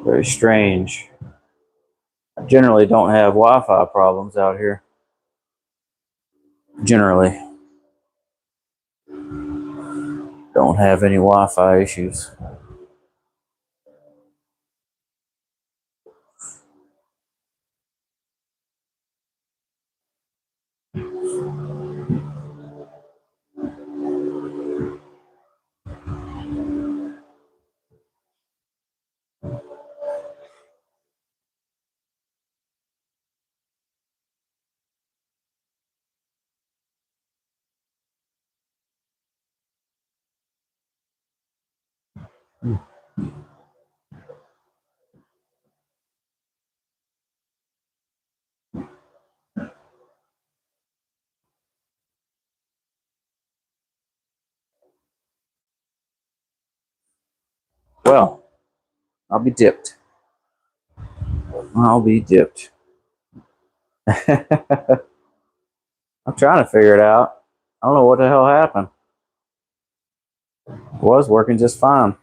Very strange. I generally don't have Wi-Fi problems out here. Generally. Don't have any Wi-Fi issues. Well, I'll be dipped. I'll be dipped. I'm trying to figure it out. I don't know what the hell happened. It was working just fine.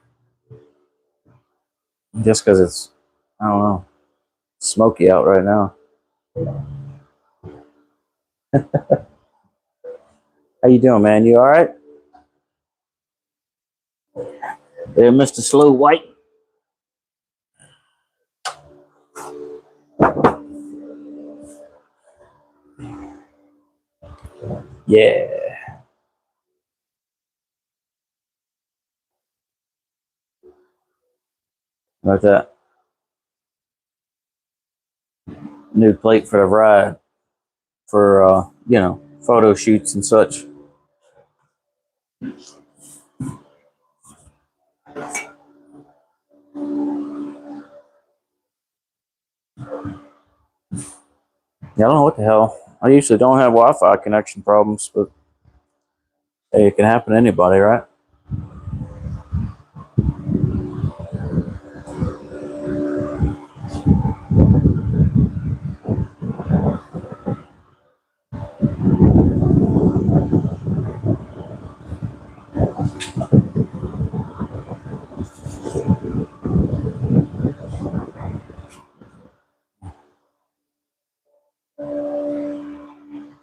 Just because it's, I don't know, smoky out right now. How you doing, man? You all right? There, Mr. Slow White. Yeah. Like that. New plate for the ride for, photo shoots and such. Yeah, I don't know what the hell. I usually don't have Wi-Fi connection problems, but hey, it can happen to anybody, right?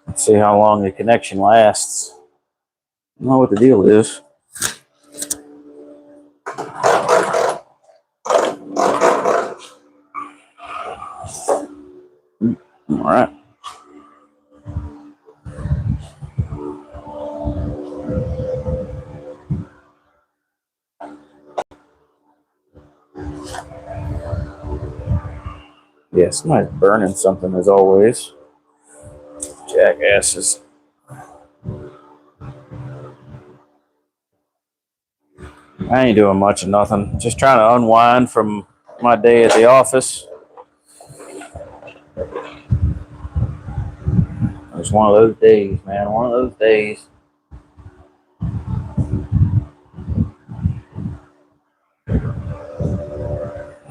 Let's see how long the connection lasts. I don't know what the deal is. All right. Yeah, somebody's burning something as always. Jackasses. I ain't doing much of nothing. Just trying to unwind from my day at the office. It was one of those days, man. One of those days.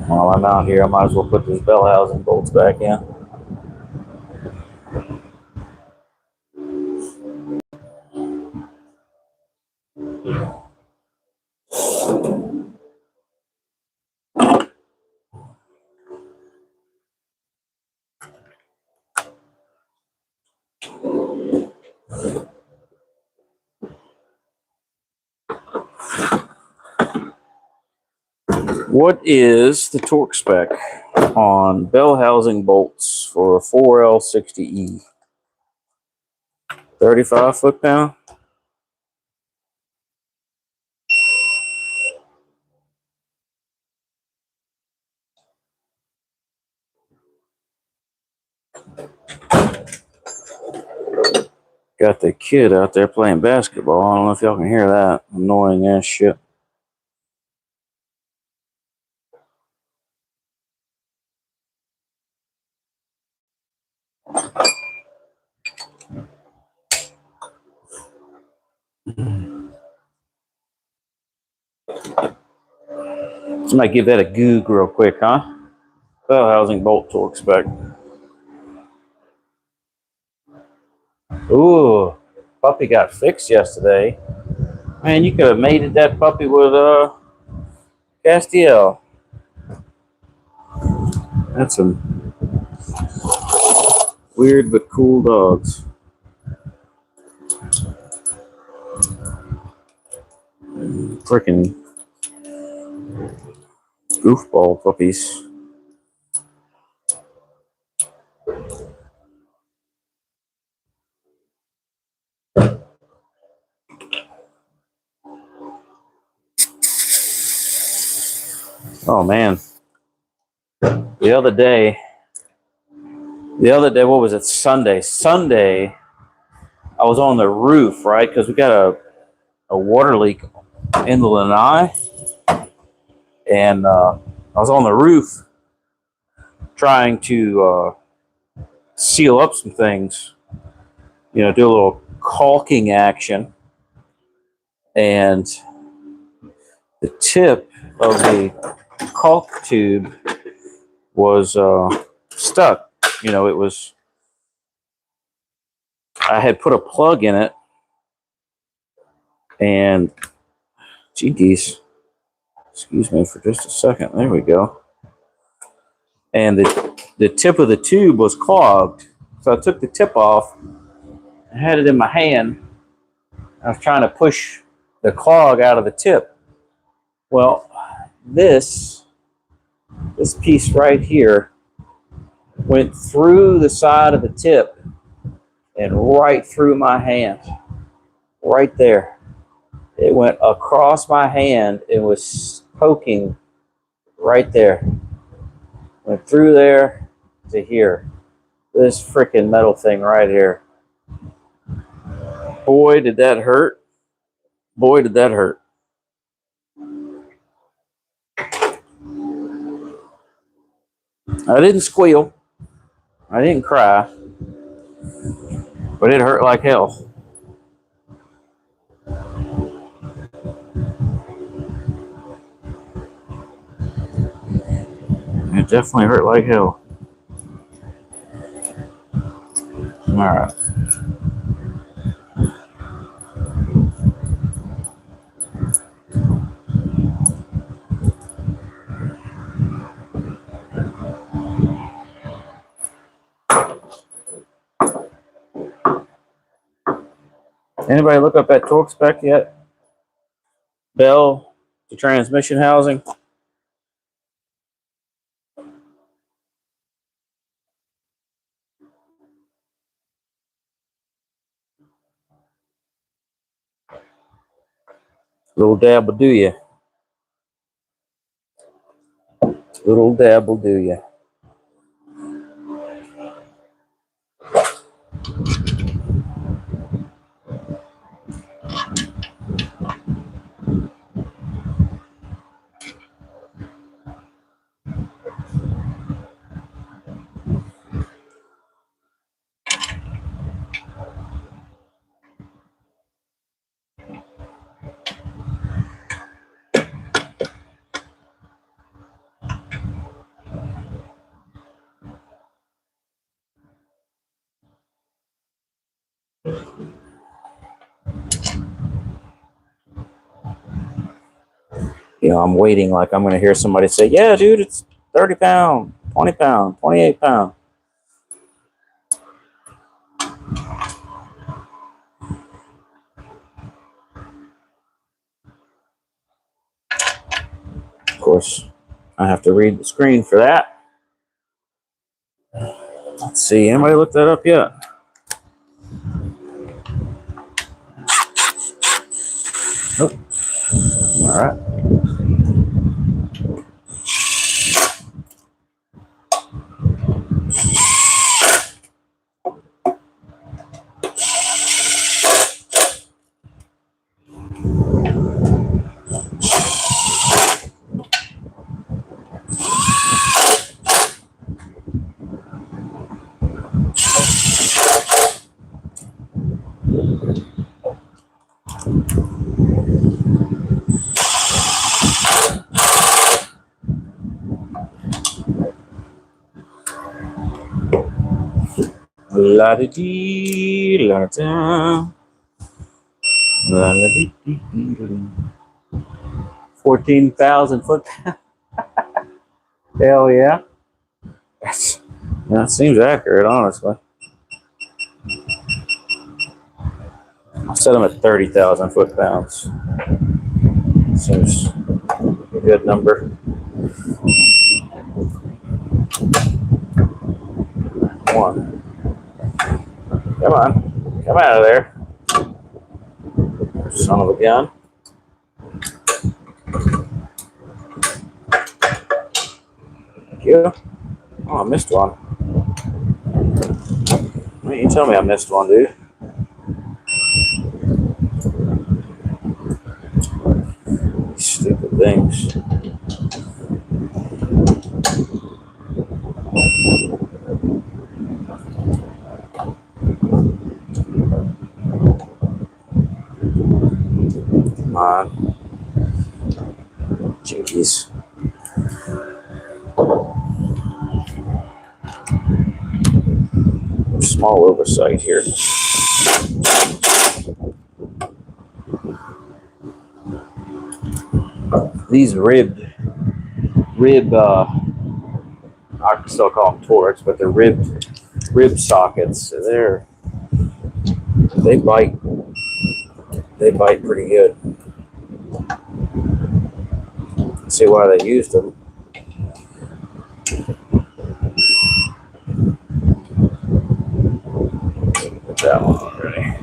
While I'm out here, I might as well put these bell housing bolts back in. What is the torque spec on bell housing bolts for a 4L60E? 35 foot-pound? Got the kid out there playing basketball. I don't know if y'all can hear that. Annoying ass shit. Somebody give that a goog real quick, huh? Bell housing bolt torque spec. Ooh, puppy got fixed yesterday. Man, you could have mated that puppy with Castiel. That's some weird but cool dogs. Freaking goofball puppies. Oh man. The other day, what was it? Sunday, I was on the roof, right? Because we got a water leak in the lanai. And I was on the roof trying to seal up some things, do a little caulking action. And the tip of the caulk tube was stuck. I had put a plug in it, and geez, excuse me for just a second. There we go. And the tip of the tube was clogged. So I took the tip off, I had it in my hand. I was trying to push the clog out of the tip. Well, this piece right here went through the side of the tip and right through my hand. Right there. It went across my hand and was poking right there. Went through there to here. This freaking metal thing right here. Boy, did that hurt. Boy, did that hurt. I didn't squeal. I didn't cry. But it hurt like hell. It definitely hurt like hell. All right. Anybody look up that torque spec yet? Bell to transmission housing. Little dab will do you. Little dab will do you. I'm waiting like I'm going to hear somebody say, yeah, dude, it's 30 pound, 20 pound, 28 pound. Of course, I have to read the screen for that. Let's see, anybody look that up yet? Nope. All right. La di dee, la da, la di dee. 14,000 foot. Hell yeah. That seems accurate, honestly. I set them at 30,000 foot-pounds. Seems a good number. One. Come on. Come out of there. Son of a gun. Thank you. Oh, I missed one. Why didn't you tell me I missed one, dude? These stupid things. Come on. Jinkies. Small oversight here. These rib, I can still call them torques, but they're rib sockets. They bite. They bite pretty good. See why they used them. Put that one already.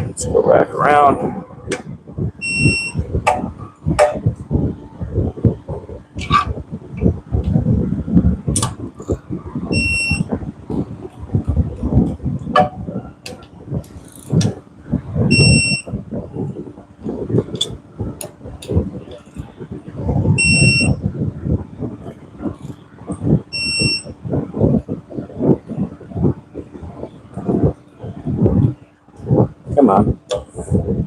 Let's go back around. Come on.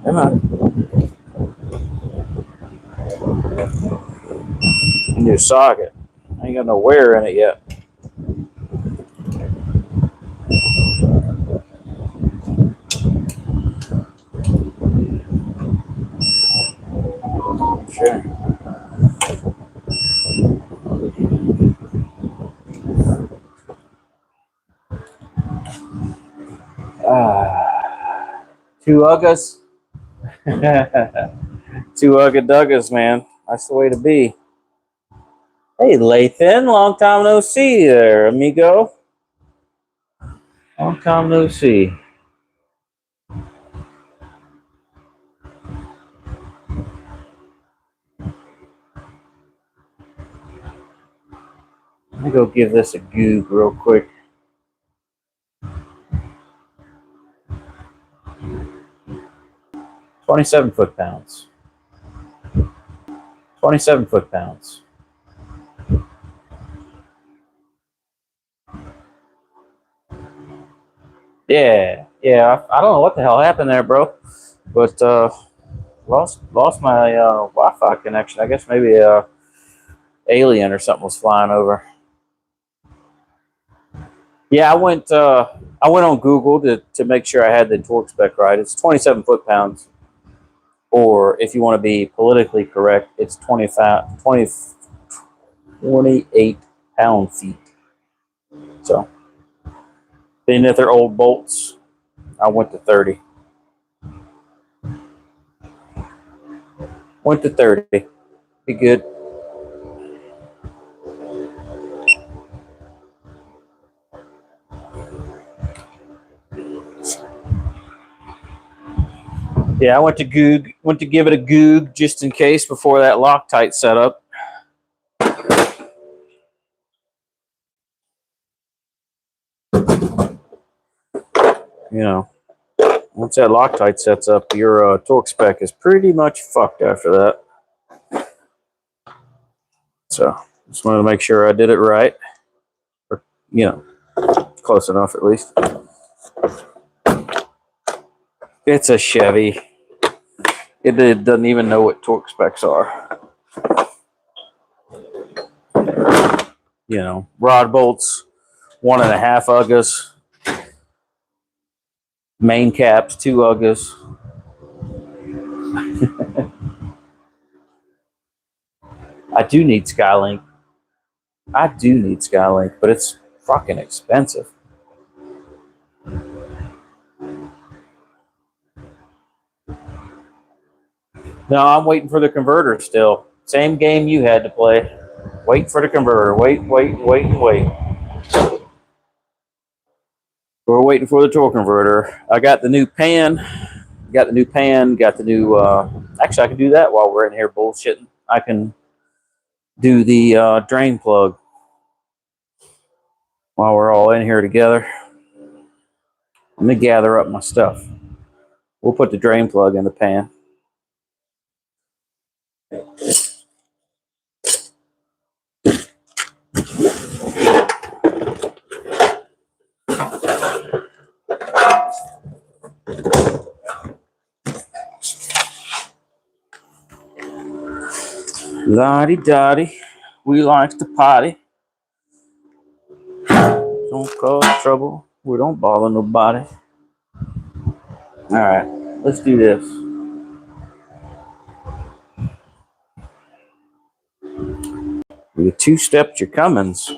Come on. New socket. I ain't got no wear in it yet. Sure. Two Uggas. Two Ugga-Duggas, man. That's the way to be. Hey, Lathan. Long time no see there, amigo. Long time no see. Let me go give this a goog real quick. $27 foot-pounds. 27 foot-pounds. Yeah. I don't know what the hell happened there, bro. But lost my Wi-Fi connection. I guess maybe alien or something was flying over. Yeah, I went on Google to make sure I had the torque spec right. It's 27 foot-pounds, or if you want to be politically correct, it's 28 pound-feet. So, being that they're old bolts, I went to 30. Went to 30. Be good. Yeah, I went to give it a goog just in case before that Loctite setup. You know, once that Loctite sets up, your torque spec is pretty much fucked after that. So, just wanted to make sure I did it right. Or, close enough at least. It's a Chevy. It doesn't even know what torque specs are. You know, rod bolts, 1.5 UGAs. Main caps, 2 UGAs. I do need Skylink. But it's fucking expensive. No, I'm waiting for the converter still. Same game you had to play. Wait for the converter. Wait. We're waiting for the torque converter. I got the new pan. Got the new actually, I can do that while we're in here bullshitting. I can do the drain plug while we're all in here together. Let me gather up my stuff. We'll put the drain plug in the pan. Lottie-dottie, we likes to potty. Don't cause trouble. We don't bother nobody. All right, let's do this. You two-stepped your Cummins.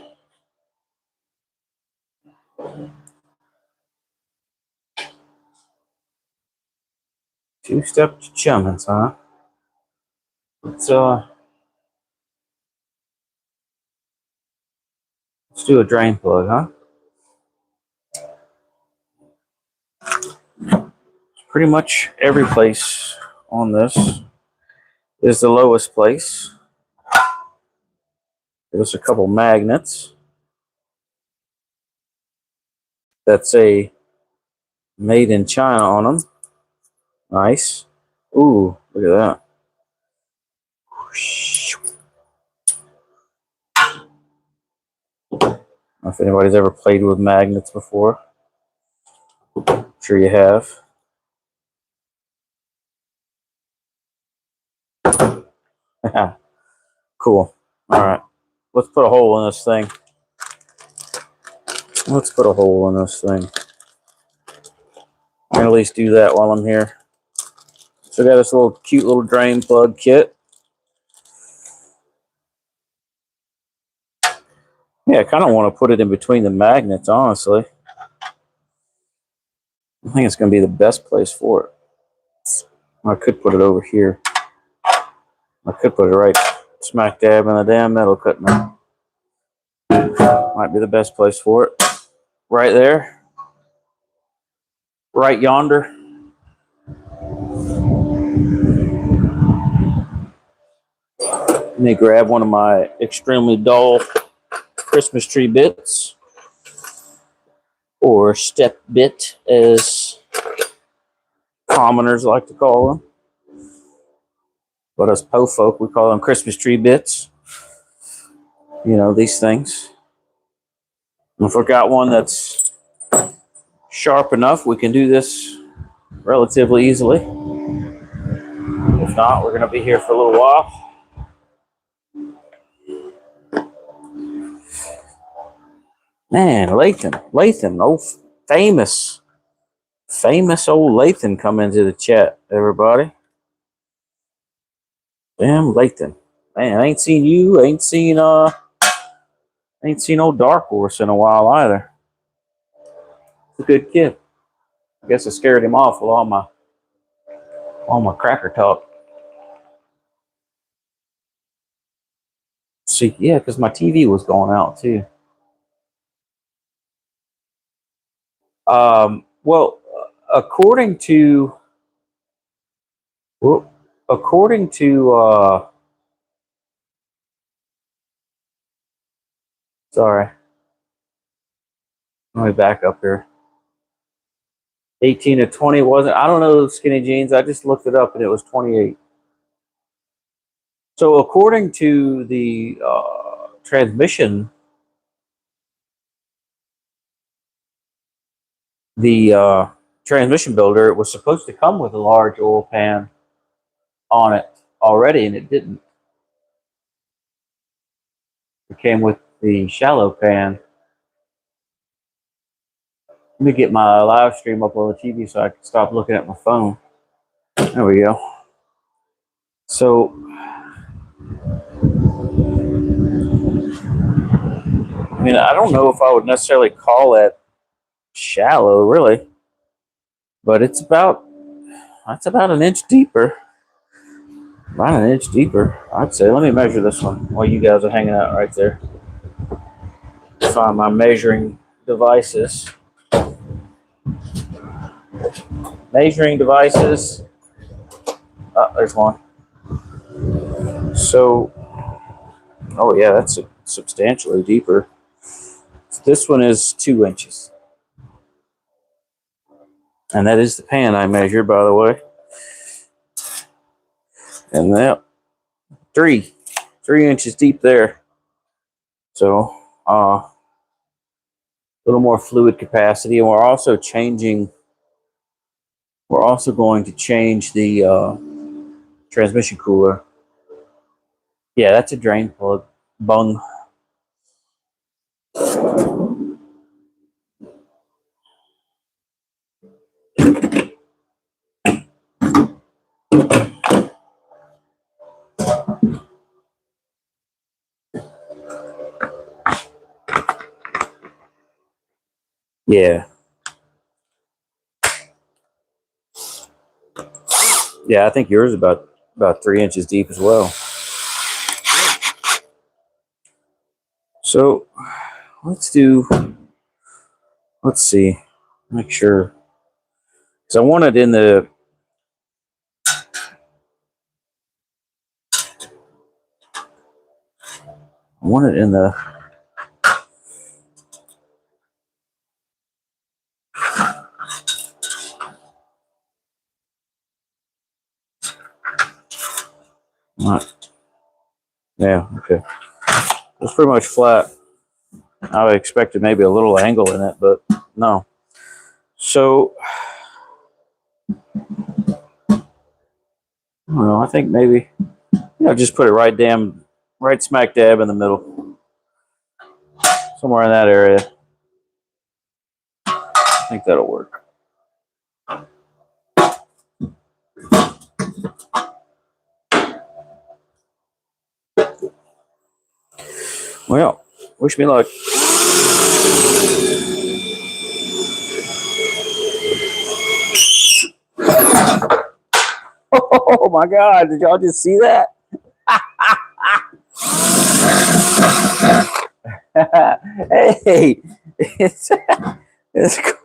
Two-stepped your Cummins, huh? Let's do a drain plug, huh? Pretty much every place on this is the lowest place. There's a couple magnets that say made in China on them. Nice. Ooh, look at that. I don't know if anybody's ever played with magnets before. I'm sure you have. Cool. All right. Let's put a hole in this thing. Let's put a hole in this thing. I'll at least do that while I'm here. So I got this little cute little drain plug kit. Yeah, I kind of want to put it in between the magnets, honestly. I think it's going to be the best place for it. I could put it over here. I could put it right smack dab in the damn metal cutting. Might be the best place for it. Right there. Right yonder. Let me grab one of my extremely dull Christmas tree bits. Or step bit, as commoners like to call them. But us po folk, we call them Christmas tree bits. You know, these things. And if we've got one that's sharp enough, we can do this relatively easily. If not, we're going to be here for a little while. Man, Lathan, old famous old Lathan come into the chat, everybody. Damn, Lathan. Man, I ain't seen you, ain't seen old Dark Horse in a while either. It's a good kid. I guess I scared him off with all my cracker talk. See, yeah, because my TV was going out too. Well, according to sorry, let me back up here. 18 to 20 wasn't. I don't know those skinny jeans. I just looked it up and it was 28. So according to the transmission the transmission builder, it was supposed to come with a large oil pan on it already, and it didn't. It came with the shallow pan. Let me get my live stream up on the TV so I can stop looking at my phone. There we go. So, I mean, I don't know if I would necessarily call it shallow, really, but that's about an inch deeper. About an inch deeper, I'd say. Let me measure this one while you guys are hanging out right there. Find my measuring devices. Measuring devices. Oh, there's one. So, oh yeah, that's substantially deeper. This one is 2 inches. And that is the pan I measured, by the way. And that 3 inches deep there. So, a little more fluid capacity. And we're also going to change the transmission cooler. Yeah, that's a drain plug. Bung. Yeah. Yeah, I think yours is about 3 inches deep as well. So let's see, make sure, because I want it in the yeah, okay. It's pretty much flat. I expected maybe a little angle in it, but no. So, well, I think maybe, just put it right smack dab in the middle. Somewhere in that area. I think that'll work. Well, wish me luck. Oh my God, did y'all just see that? Hey, it's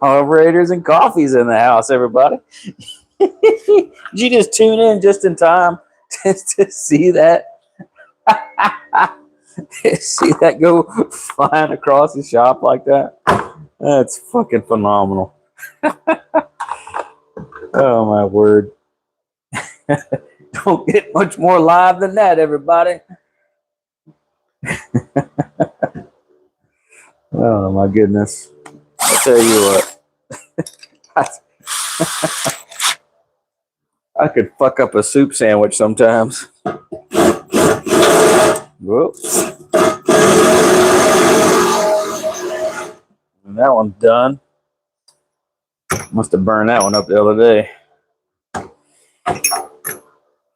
carburetors and coffees in the house, everybody. Did you just tune in just in time to see that? See that go flying across the shop like that? That's fucking phenomenal. Oh my word. Don't get much more live than that, everybody. Oh my goodness. I'll tell you what. I could fuck up a soup sandwich sometimes. Whoops. And that one's done. Must have burned that one up the other day.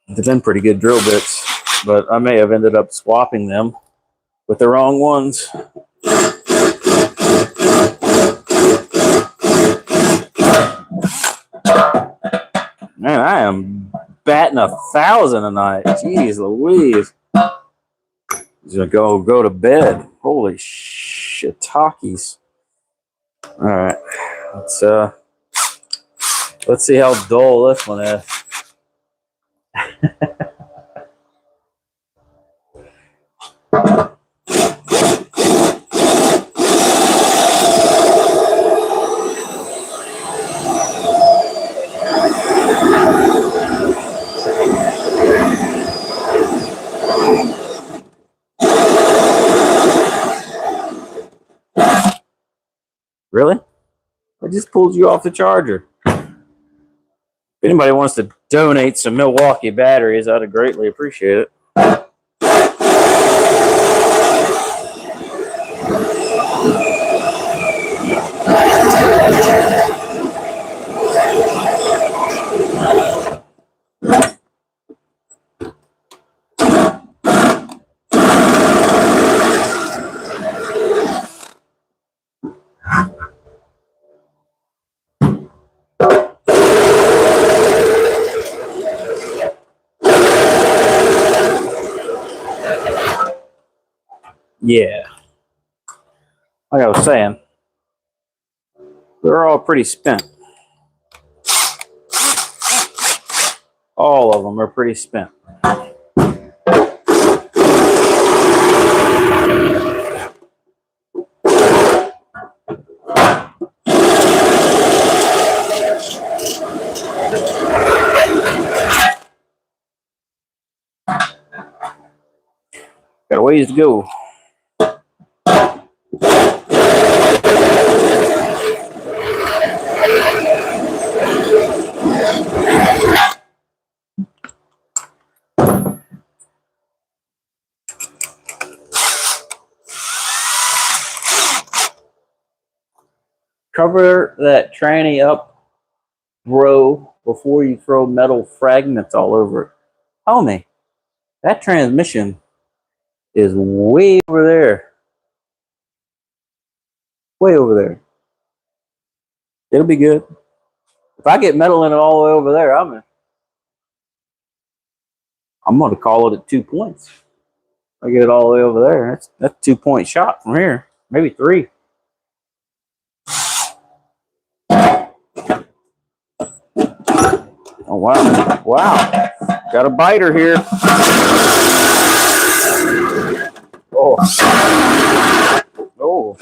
They've been pretty good drill bits, but I may have ended up swapping them with the wrong ones. Man, I am batting 1,000 tonight. Jeez Louise. He's gonna go to bed. Holy shit, talkies. All right, let's see how dull this one is. Really? I just pulled you off the charger. If anybody wants to donate some Milwaukee batteries, I'd greatly appreciate it. Yeah. Like I was saying, they're all pretty spent. All of them are pretty spent. Got a ways to go. Cover that tranny up, bro, before you throw metal fragments all over it. Homie, that transmission is way over there. Way over there. It'll be good. If I get metal in it all the way over there, I'm going to call it at 2 points. I get it all the way over there. That's 2 point shot from here. Maybe 3. Oh, wow. Wow. Got a biter here. Oh. Oh.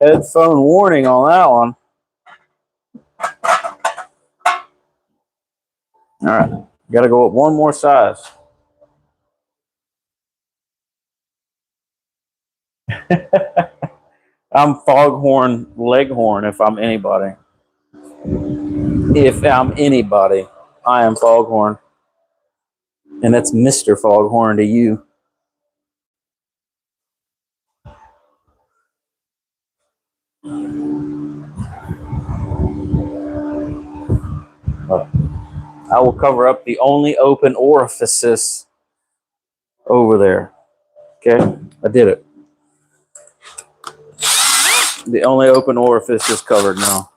Headphone warning on that one. All right. Got to go up one more size. I'm Foghorn Leghorn if I'm anybody. If I'm anybody, I am Foghorn. And that's Mr. Foghorn to you. I will cover up the only open orifices over there. Okay? I did it. The only open orifice is covered now.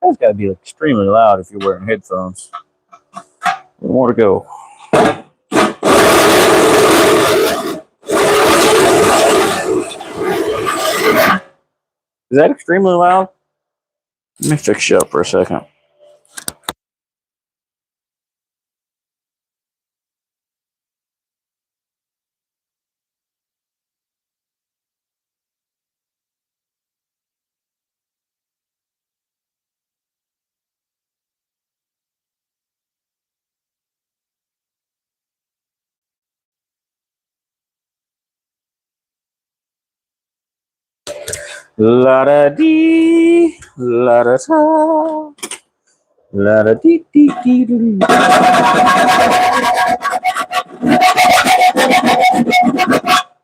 That's got to be extremely loud if you're wearing headphones. More to go. Is that extremely loud? Let me fix you up for a second. La da dee, la da da, la da dee dee dee dee.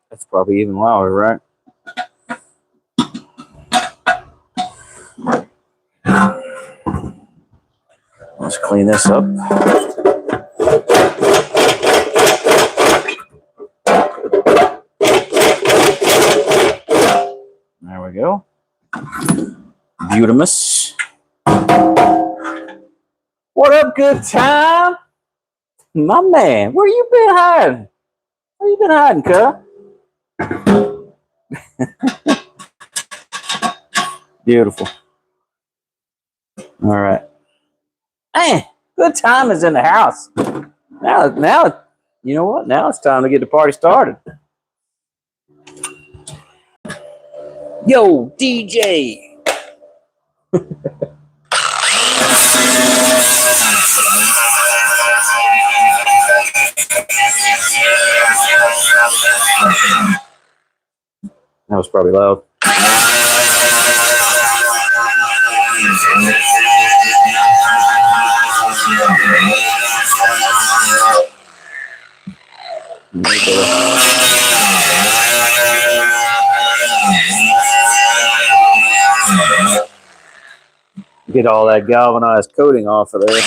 That's probably even louder, right? Let's clean this up. There we go. Beautimus. What up, good time? My man, where you been hiding? Where you been hiding, cuz? Beautiful. All right. Man, good time is in the house. Now, you know what? Now it's time to get the party started. Yo, DJ. That was probably loud. Get all that galvanized coating off of there.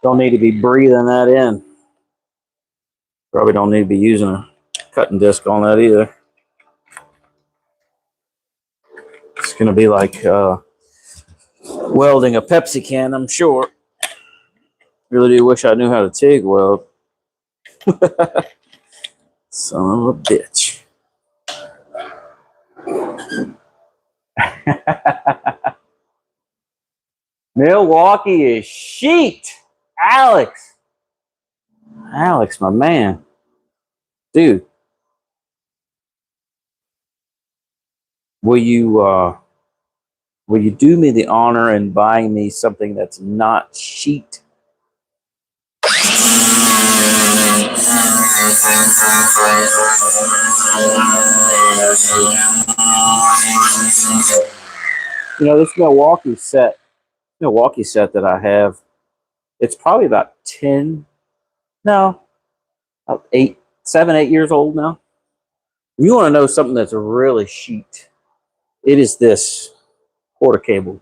Don't need to be breathing that in. Probably don't need to be using a cutting disc on that either. It's going to be like welding a Pepsi can, I'm sure. Really do wish I knew how to TIG weld. Son of a bitch. Milwaukee is sheet. Alex, my man. Dude, will you do me the honor and buy me something that's not sheet? You know, this Milwaukee set that I have, it's probably about 7, 8 years old now. If you want to know something that's really sheet, it is this quarter cable.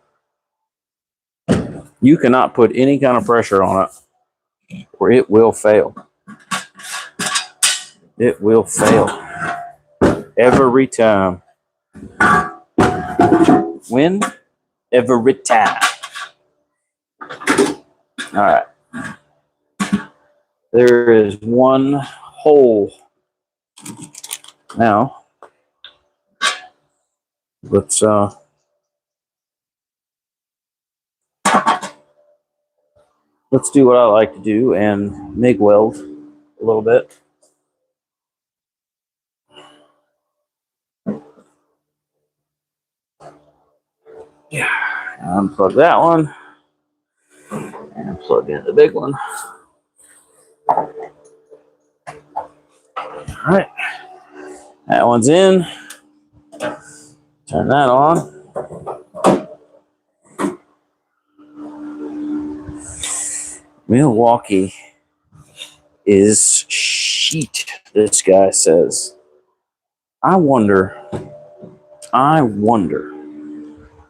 You cannot put any kind of pressure on it or it will fail. It will fail. Every time. When? Every time. All right. There is one hole. Now, let's do what I like to do and MIG weld a little bit. Yeah, unplug that one and plug in the big one. All right, that one's in. Turn that on. Milwaukee is sheet, this guy says. I wonder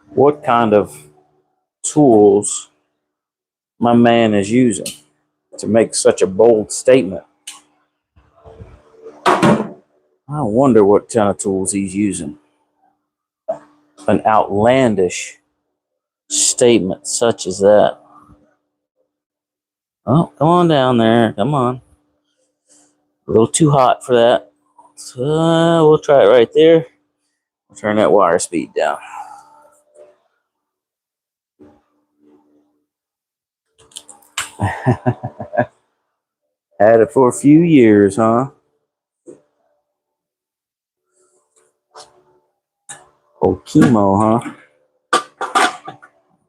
what kind of tools my man is using to make such a bold statement. I wonder what kind of tools he's using. An outlandish statement such as that. Oh, come on down there. Come on. A little too hot for that. So we'll try it right there. We'll turn that wire speed down. Had it for a few years, huh? Old chemo, huh?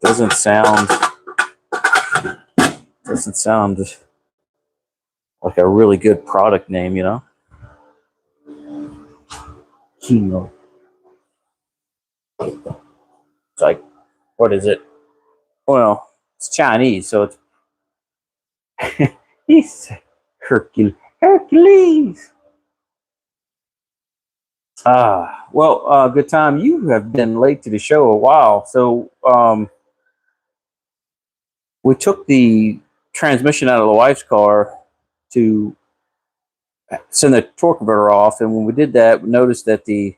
Doesn't sound like a really good product name, you know? Chemo. It's like, what is it? Well, it's Chinese, so it's he's Hercules. Good time. You have been late to the show a while. So we took the transmission out of the wife's car to send the torque converter off, and when we did that, we noticed that the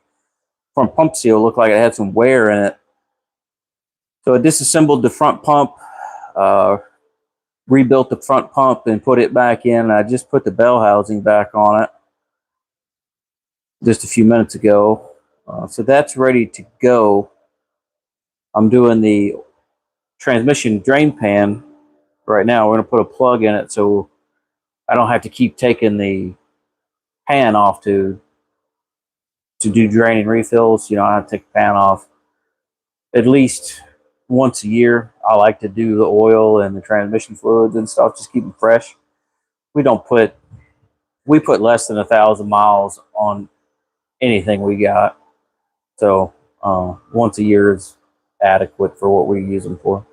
front pump seal looked like it had some wear in it. So I disassembled the front pump, rebuilt the front pump, and put it back in. I just put the bell housing back on it just a few minutes ago. So that's ready to go. I'm doing the transmission drain pan right now. We're going to put a plug in it so I don't have to keep taking the pan off to do draining refills. You know, I have to take the pan off at least once a year. I like to do the oil and the transmission fluids and stuff, just keep them fresh. We put less than 1,000 miles on anything we got. So once a year is adequate for what we use them for.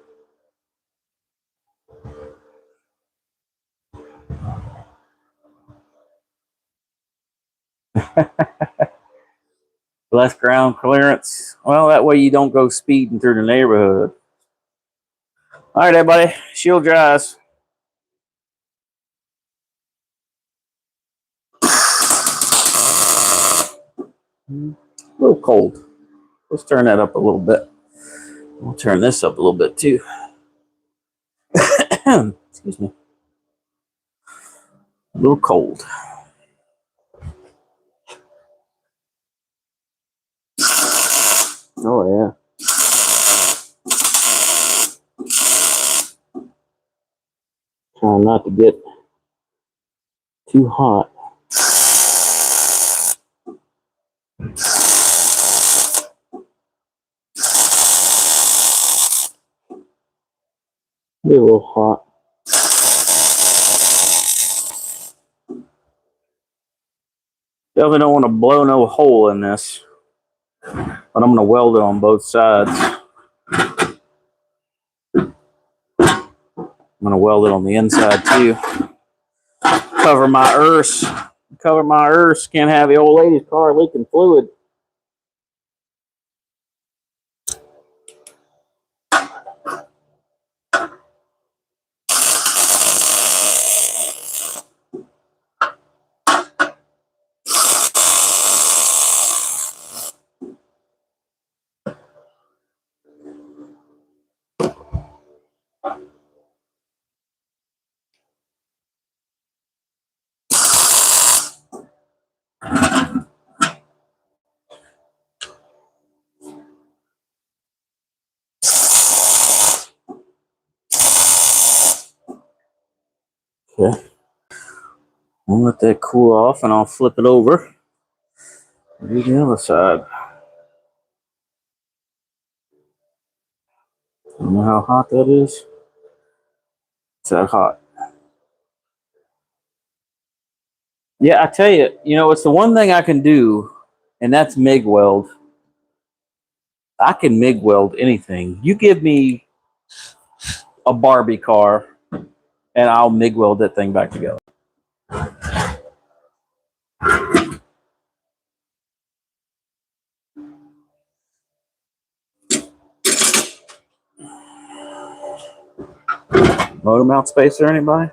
Less ground clearance. Well, that way you don't go speeding through the neighborhood. All right, everybody, shield your eyes. A little cold. Let's turn that up a little bit. We'll turn this up a little bit too. Excuse me. A little cold. Oh, yeah. Trying not to get too hot. Be a little hot. Definitely don't want to blow no hole in this, but I'm going to weld it on both sides. I'm going to weld it on the inside too. Cover my earth. Cover my earth. Can't have the old lady's car leaking fluid. Okay. I'll let that cool off and I'll flip it over. Do the other side. I don't know how hot that is. It's that hot. Yeah, I tell you, it's the one thing I can do, and that's MIG weld. I can MIG weld anything. You give me a Barbie car, and I'll MIG weld that thing back together. Motor mount spacer, anybody?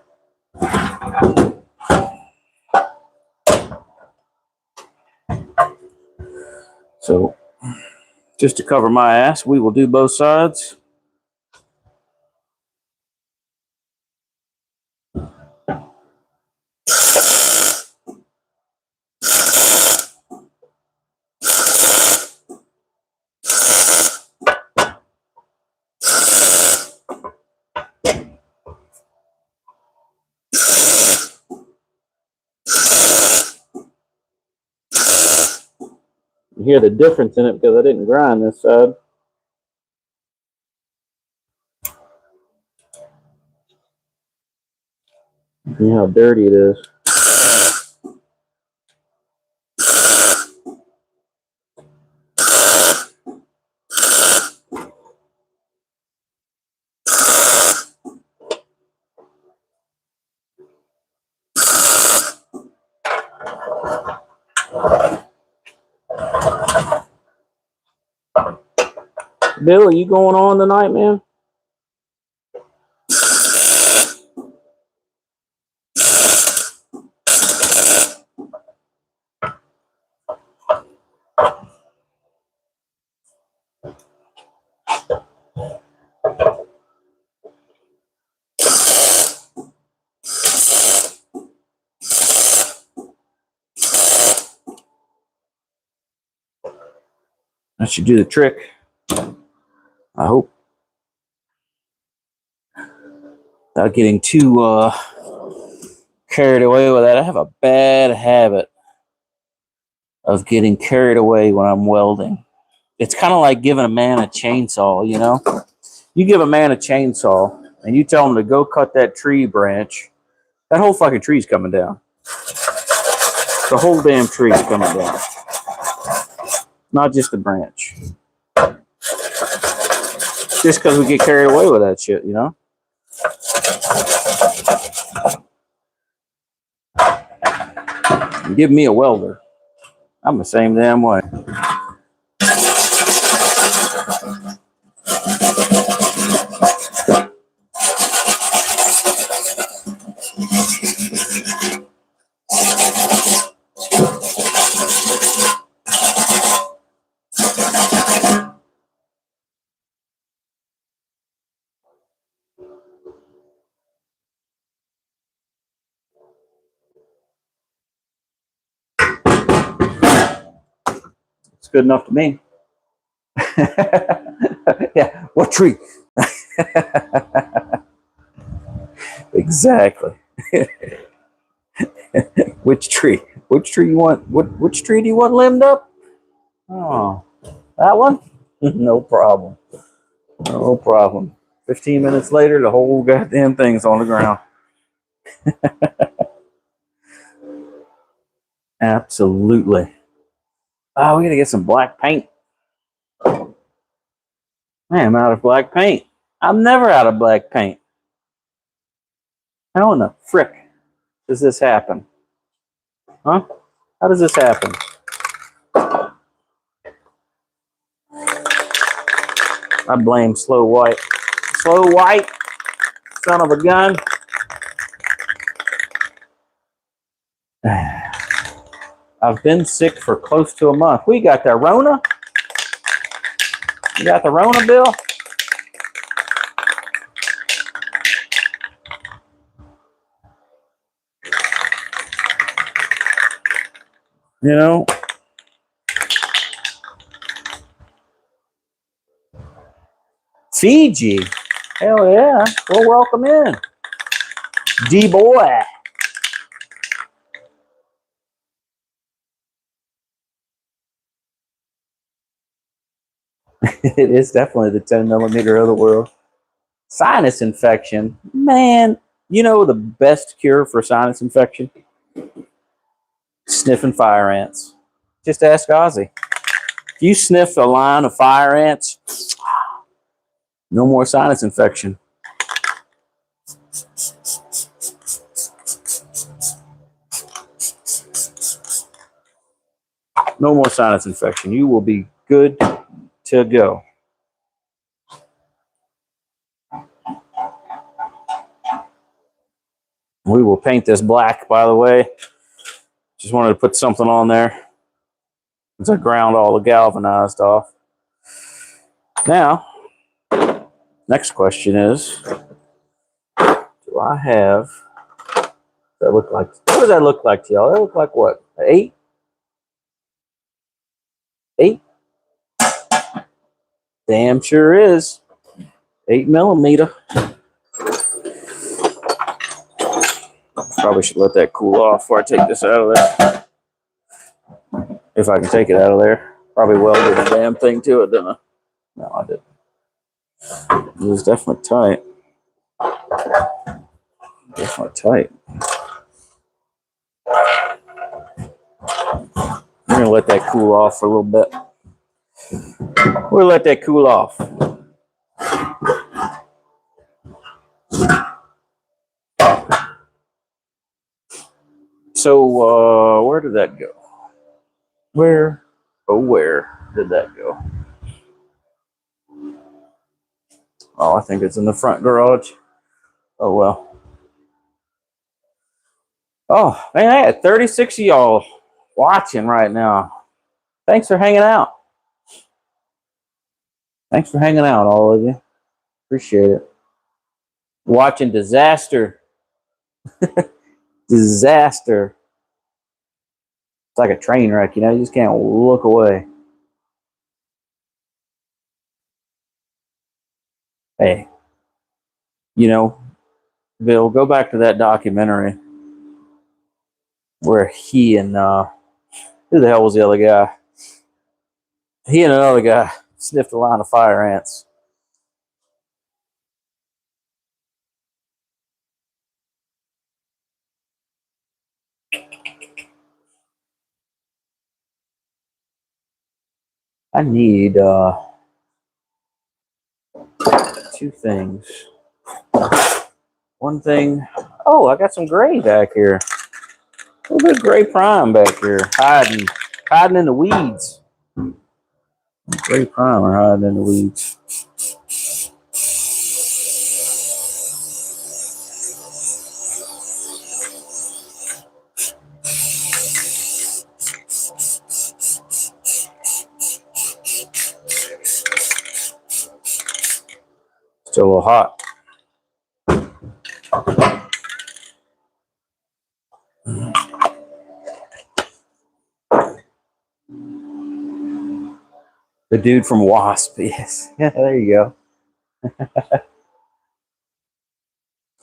So, just to cover my ass, we will do both sides. You hear the difference in it because I didn't grind this side. See how dirty it is. Bill, are you going on tonight, man? That should do the trick. I hope. Without getting too carried away with that. I have a bad habit of getting carried away when I'm welding. It's kind of like giving a man a chainsaw, You give a man a chainsaw and you tell him to go cut that tree branch, that whole fucking tree's coming down. The whole damn tree's coming down. Not just the branch. Just because we get carried away with that shit, you know? Give me a welder. I'm the same damn way. It's good enough to me. Yeah, what tree? Exactly. Which tree? Which tree you want? Which tree do you want limbed up? Oh, that one? No problem. No problem. 15 minutes later, the whole goddamn thing's on the ground. Absolutely. Oh, we gotta get some black paint. Man, I'm out of black paint. I'm never out of black paint. How in the frick does this happen? Huh? How does this happen? I blame Slow White. Slow White, son of a gun. I've been sick for close to a month. We got the Rona. You got the Rona, Bill? You know? Fiji. Hell yeah. Well, welcome in. D-boy. It is definitely the 10 millimeter of the world. Sinus infection. Man, you know the best cure for sinus infection? Sniffing fire ants. Just ask Ozzy. If you sniff a line of fire ants, no more sinus infection. No more sinus infection. You will be good to go. We will paint this black, by the way. Just wanted to put something on there. Since I ground all the galvanized off. Now, next question is, do I have, that look like, what does that look like to y'all? That look like what? An 8? 8? Damn sure is. 8 millimeter. Probably should let that cool off before I take this out of there. If I can take it out of there. Probably welded the damn thing to it, didn't I? No, I didn't. It was definitely tight. Definitely tight. I'm going to let that cool off for a little bit. We'll let that cool off. So, where did that go? Where did that go? Oh, I think it's in the front garage. Oh, well. Oh, man, I had 36 of y'all watching right now. Thanks for hanging out. Thanks for hanging out, all of you. Appreciate it. Watching disaster. Disaster. It's like a train wreck, you know? You just can't look away. Hey, you know, Bill, go back to that documentary where he and, who the hell was the other guy? He and another guy sniffed a line of fire ants. I need two things. One thing. Oh, I got some gray back here. A little bit of gray prime back here, hiding in the weeds. Gray primer hiding in the weeds. Still a little hot. The dude from Wasp, yes. There you go.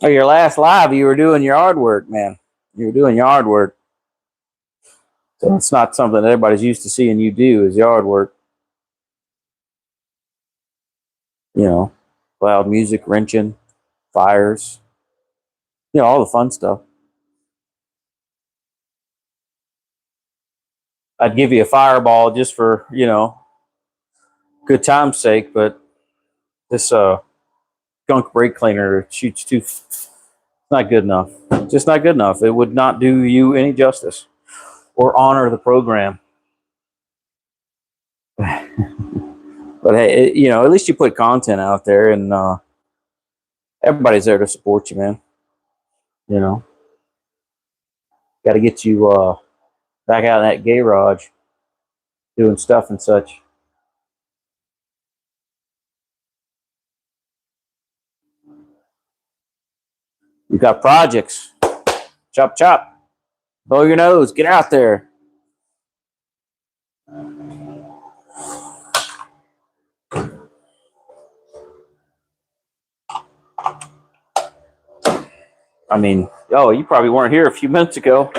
Oh, your last live, you were doing yard work, man. You were doing yard work. So it's not something that everybody's used to seeing you do is yard work. You know, loud music, wrenching, fires. You know, all the fun stuff. I'd give you a fireball just for, you know, good time's sake, but this skunk brake cleaner shoots too. It's not good enough. Just not good enough. It would not do you any justice or honor the program. But hey, you know, at least you put content out there, and everybody's there to support you, man. You know, got to get you back out in that garage doing stuff and such. You got projects. Chop, chop. Blow your nose. Get out there. I mean, oh, you probably weren't here a few minutes ago.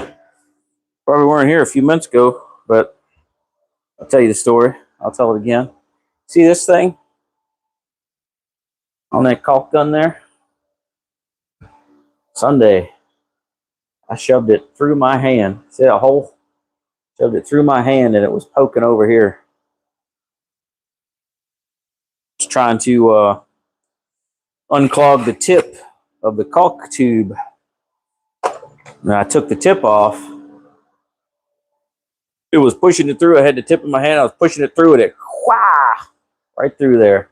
But I'll tell you the story. I'll tell it again. See this thing on that caulk gun there? Sunday, I shoved it through my hand. See that hole? Shoved it through my hand, and it was poking over here. Just trying to unclog the tip of the caulk tube. And I took the tip off. It was pushing it through. I had the tip in my hand. I was pushing it through, and it whah, right through there.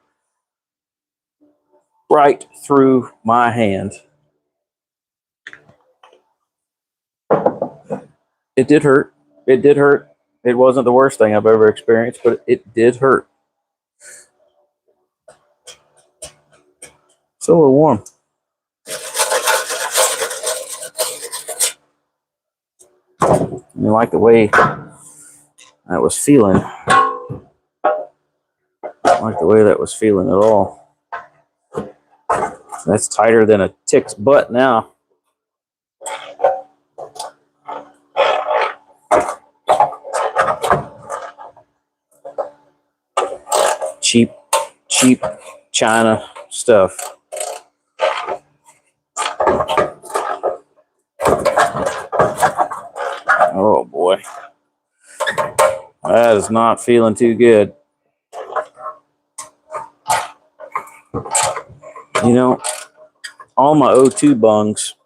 Right through my hand. It did hurt. It did hurt. It wasn't the worst thing I've ever experienced, but it did hurt. So a little warm. You like the way that was feeling. I like the way that was feeling at all. That's tighter than a tick's butt now. Cheap China stuff. Oh boy. That is not feeling too good. You know, all my O2 bungs.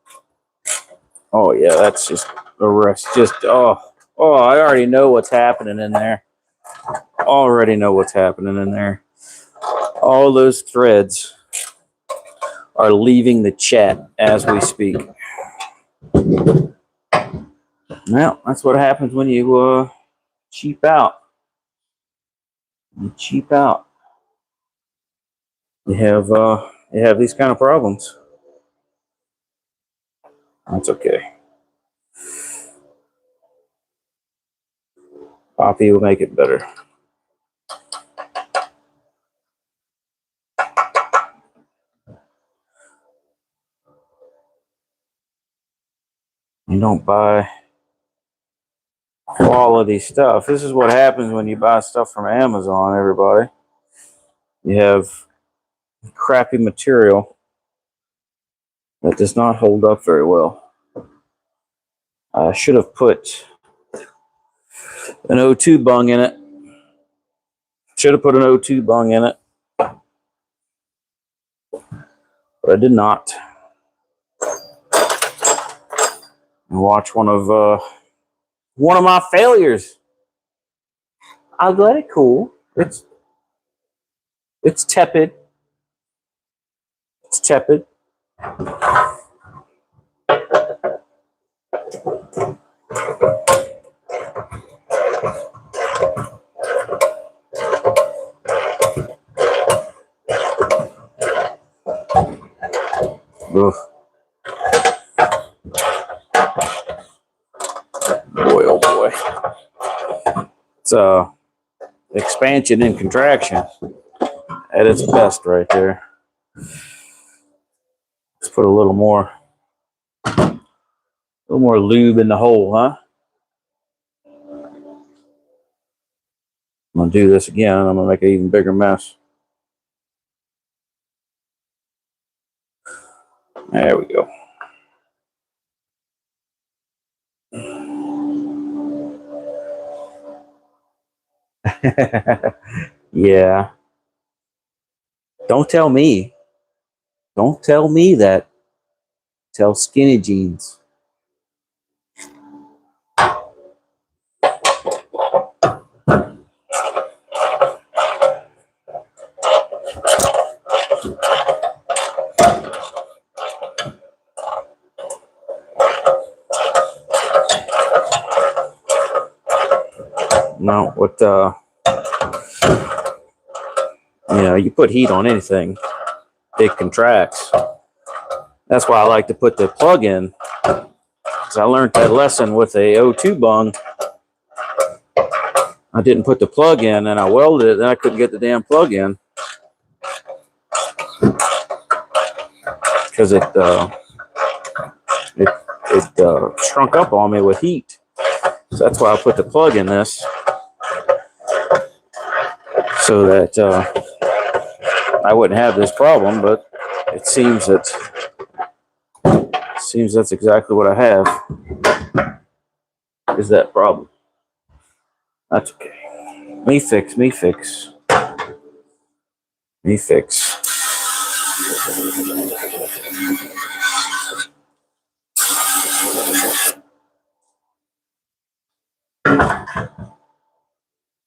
Oh yeah, that's just the rest. Just I already know what's happening in there. Already know what's happening in there. All those threads are leaving the chat as we speak. Well, that's what happens when you cheap out. You cheap out. You have these kind of problems. That's okay. Poppy will make it better. You don't buy quality stuff. This is what happens when you buy stuff from Amazon, everybody. You have crappy material that does not hold up very well. I should have put an O2 bung in it. Should have put an O2 bung in it, but I did not. And watch one of my failures. I'll let it cool. It's tepid. It's tepid. Ugh. Boy, oh boy. It's expansion and contraction at its best right there. Let's put a little more lube in the hole, huh? I'm gonna do this again. I'm gonna make an even bigger mess. There we go. Yeah. Don't tell me. Don't tell me that. Tell Skinny Jeans. No, what you put heat on anything, it contracts. That's why I like to put the plug in. Because I learned that lesson with a O2 bung. I didn't put the plug in and I welded it, and I couldn't get the damn plug in. Because it shrunk up on me with heat. So that's why I put the plug in this. So that I wouldn't have this problem, but it seems that's exactly what I have, is that problem. That's okay. Me fix.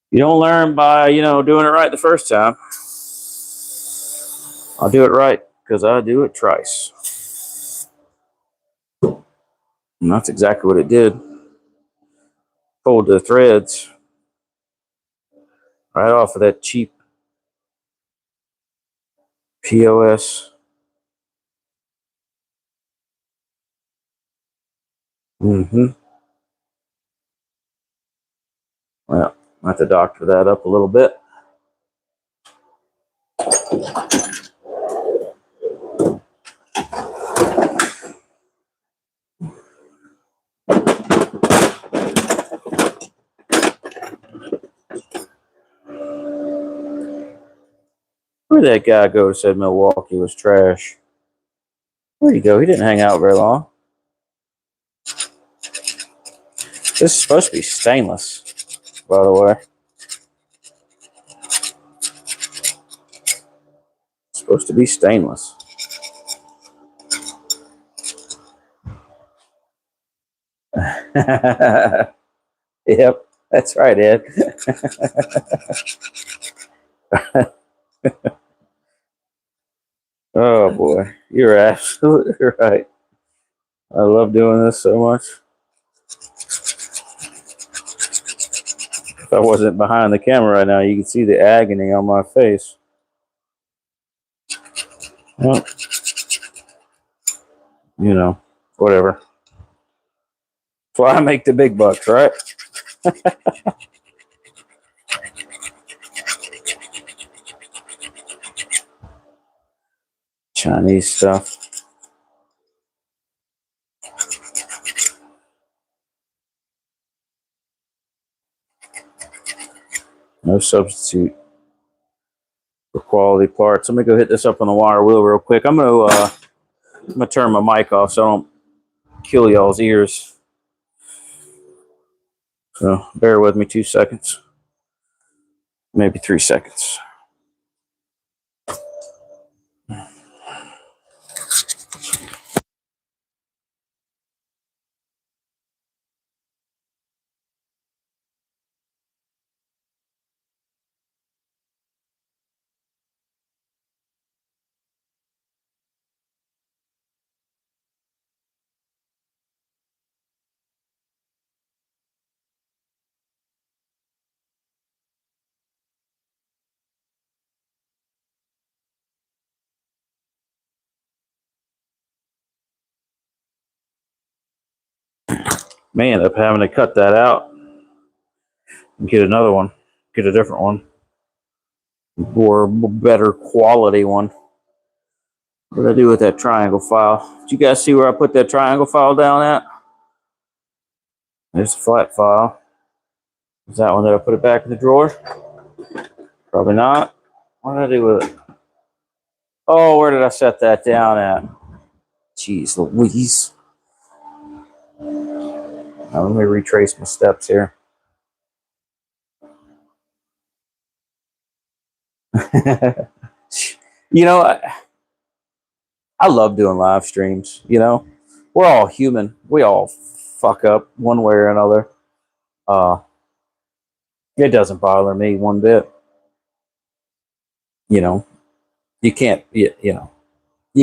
You don't learn by, doing it right the first time. I'll do it right because I do it twice. And that's exactly what it did. Pulled the threads right off of that cheap POS. Well, I have to doctor that up a little bit. Where'd that guy go who said Milwaukee was trash? Where'd he go? He didn't hang out very long. This is supposed to be stainless, by the way. It's supposed to be stainless. Yep, that's right, Ed. Oh boy, you're absolutely right. I love doing this so much. If I wasn't behind the camera right now, you could see the agony on my face. Well, whatever. That's why I make the big bucks, right? Chinese stuff. No substitute for quality parts. Let me go hit this up on the wire wheel real quick. I'm gonna turn my mic off so I don't kill y'all's ears. So bear with me 2 seconds. maybe 3 seconds. May end up having to cut that out and get another one, get a different one, or better quality one. What did I do with that triangle file? Did you guys see where I put that triangle file down at? There's a flat file. Is that one that I put it back in the drawer? Probably not. What did I do with it? Oh, where did I set that down at? Jeez Louise. Now, let me retrace my steps here. You know, I love doing live streams. You know, we're all human. We all fuck up one way or another. It doesn't bother me one bit. You know, you can't. You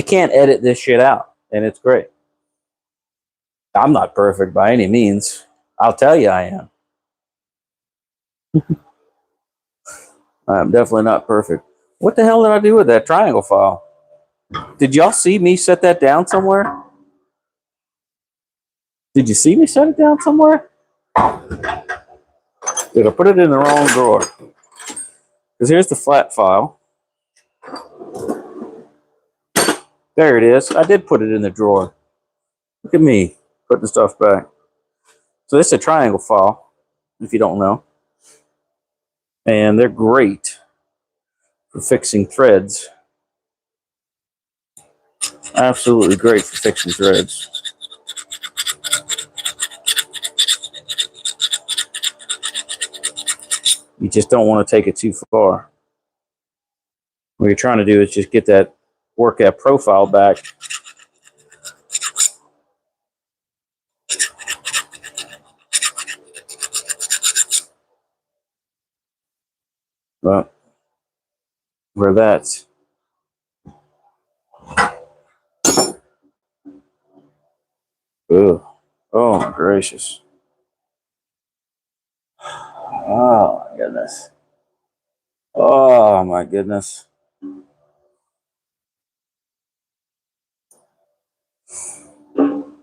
can't edit this shit out, and it's great. I'm not perfect by any means. I'll tell you, I am. I'm definitely not perfect. What the hell did I do with that triangle file? Did y'all see me set that down somewhere? Did you see me set it down somewhere? Did I put it in the wrong drawer? Because here's the flat file. There it is. I did put it in the drawer. Look at me putting stuff back. So this is a triangle file, if you don't know. And they're great for fixing threads. Absolutely great for fixing threads. You just don't want to take it too far. What you're trying to do is just get that, work that profile back. But where that's, ugh. Oh my gracious. Oh my goodness. Oh my goodness.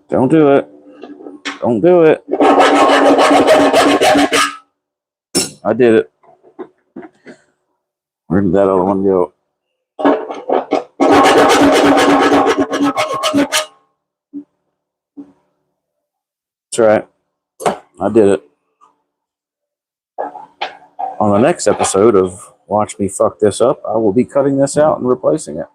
Don't do it. Don't do it. I did it. Where did that other one go? That's right. I did it. On the next episode of Watch Me Fuck This Up, I will be cutting this out and replacing it.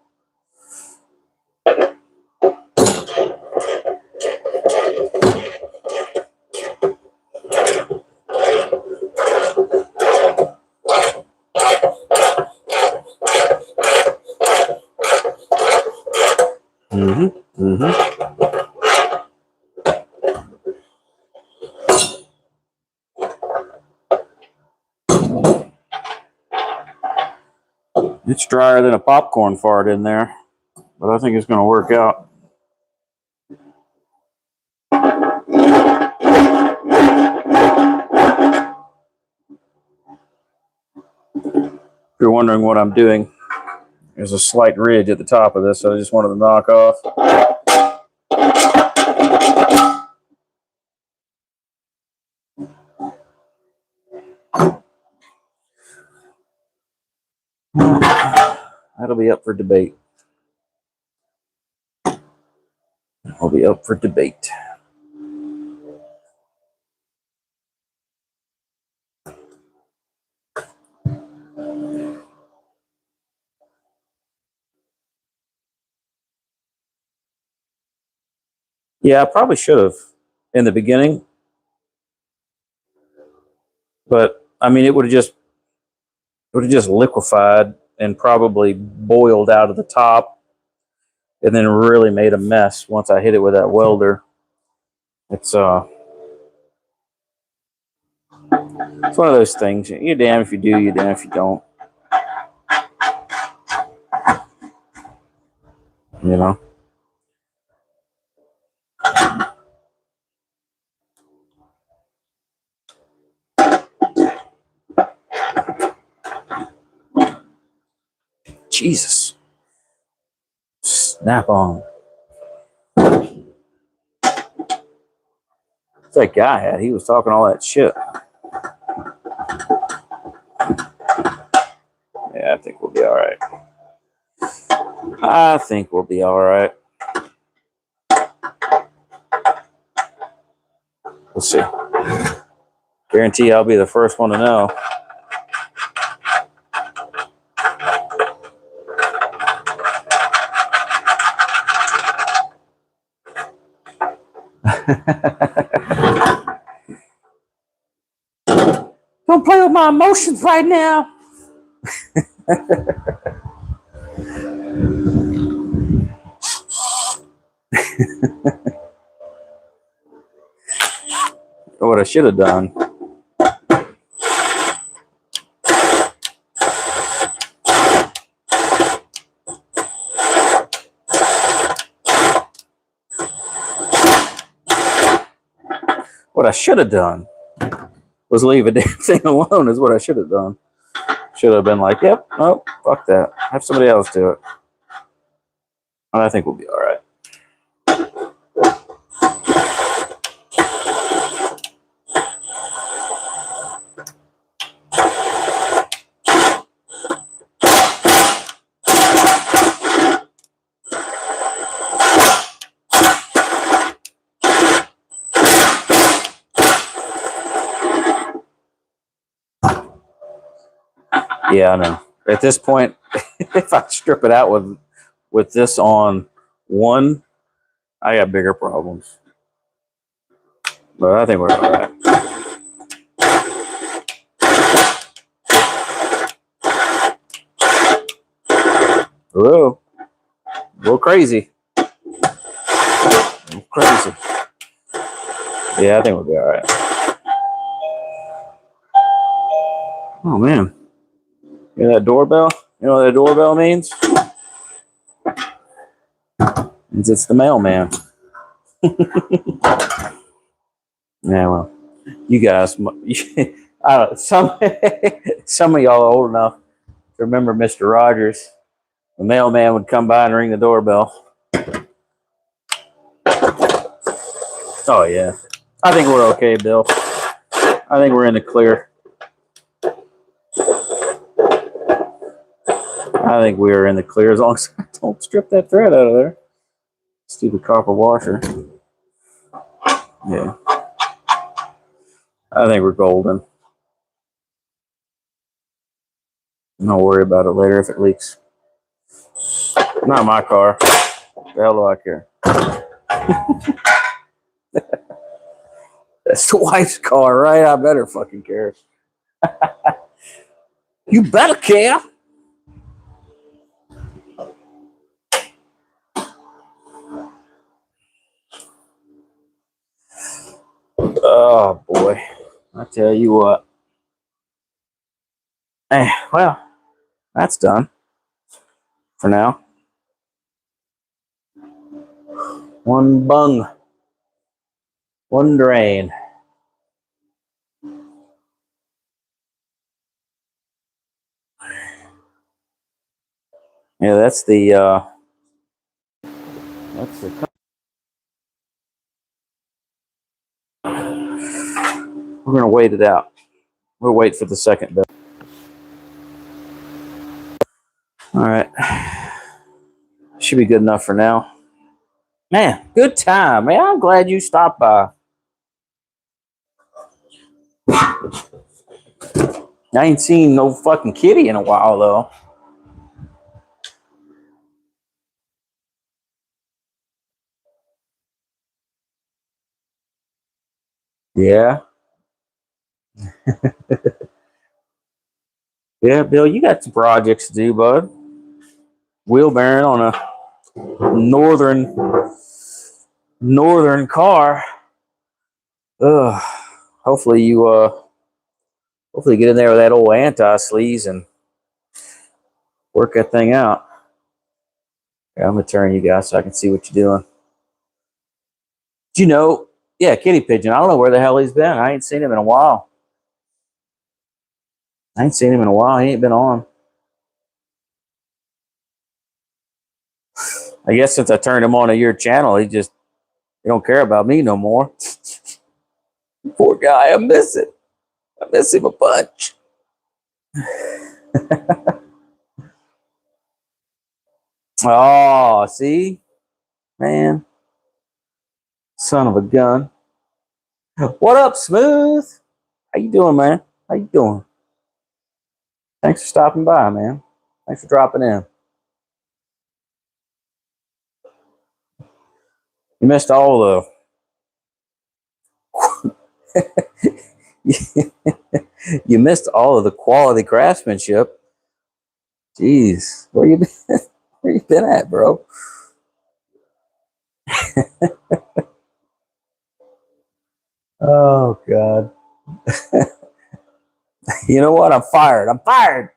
It's drier than a popcorn fart in there, but I think it's going to work out. If you're wondering what I'm doing, there's a slight ridge at the top of this, so I just wanted to knock off. That'll be up for debate. I'll be up for debate. Yeah, I probably should have in the beginning, but I mean, it would have just, would have just liquefied and probably boiled out of the top and then really made a mess once I hit it with that welder. It's one of those things. You're damn if you do, you're damn if you don't. You know? Jesus. Snap on. That guy had. He was talking all that shit. Yeah, I think we'll be all right. I think we'll be all right. We'll see. Guarantee I'll be the first one to know. Don't play with my emotions right now. What I should have done. What I should have done was leave a damn thing alone. Is what I should have done. Should have been like, yep, nope, fuck that. Have somebody else do it. And I think we'll be all right. Yeah, I know. At this point, if I strip it out with this on one, I got bigger problems. But I think we're all right. Whoa. Go crazy. Go crazy. Yeah, I think we'll be all right. Oh, man. You know that doorbell? You know what that doorbell means? It means it's the mailman. Yeah, well, you guys, I don't, some of y'all are old enough to remember Mr. Rogers. The mailman would come by and ring the doorbell. Oh, yeah. I think we're okay, Bill. I think we're in the clear. I think we are in the clear as long as I don't strip that thread out of there. Stupid copper washer. Yeah. I think we're golden. Don't worry about it later if it leaks. Not my car. The hell do I care? That's the wife's car, right? I better fucking care. You better care. Oh, boy. I tell you what. Hey, well, that's done for now. One bung. One drain. Yeah, that's the we're gonna wait it out. We'll wait for the second bill. All right. Should be good enough for now. Man, good time, man. I'm glad you stopped by. I ain't seen no fucking kitty in a while, though. Yeah. Yeah, Bill, you got some projects to do, bud. Wheelbarrow on a northern car. Ugh. Hopefully you hopefully get in there with that old anti-sleaze and work that thing out. Yeah, I'm gonna turn you guys so I can see what you're doing. Do you know? Yeah, kitty pigeon. I don't know where the hell he's been. I ain't seen him in a while. I ain't seen him in a while. He ain't been on. I guess since I turned him on to your channel, he don't care about me no more. Poor guy. I miss it. I miss him a bunch. Oh, see, man, son of a gun. What up, Smooth? How you doing, man? How you doing? Thanks for stopping by, man. Thanks for dropping in. You missed all the you missed all of the quality craftsmanship. Jeez, where you been? Where you been at, bro? Oh God. You know what? I'm fired. I'm fired.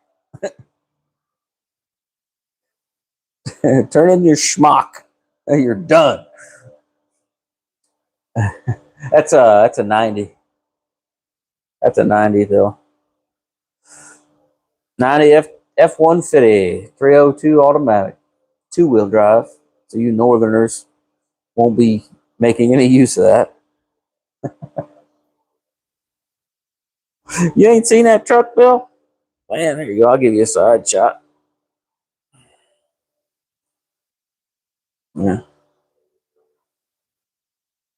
Turn in your schmuck. You're done. That's a 90. That's a 90 though. 90 F-150 302 automatic, 2-wheel drive. So you northerners won't be making any use of that. You ain't seen that truck, Bill? Man, there you go. I'll give you a side shot. Yeah,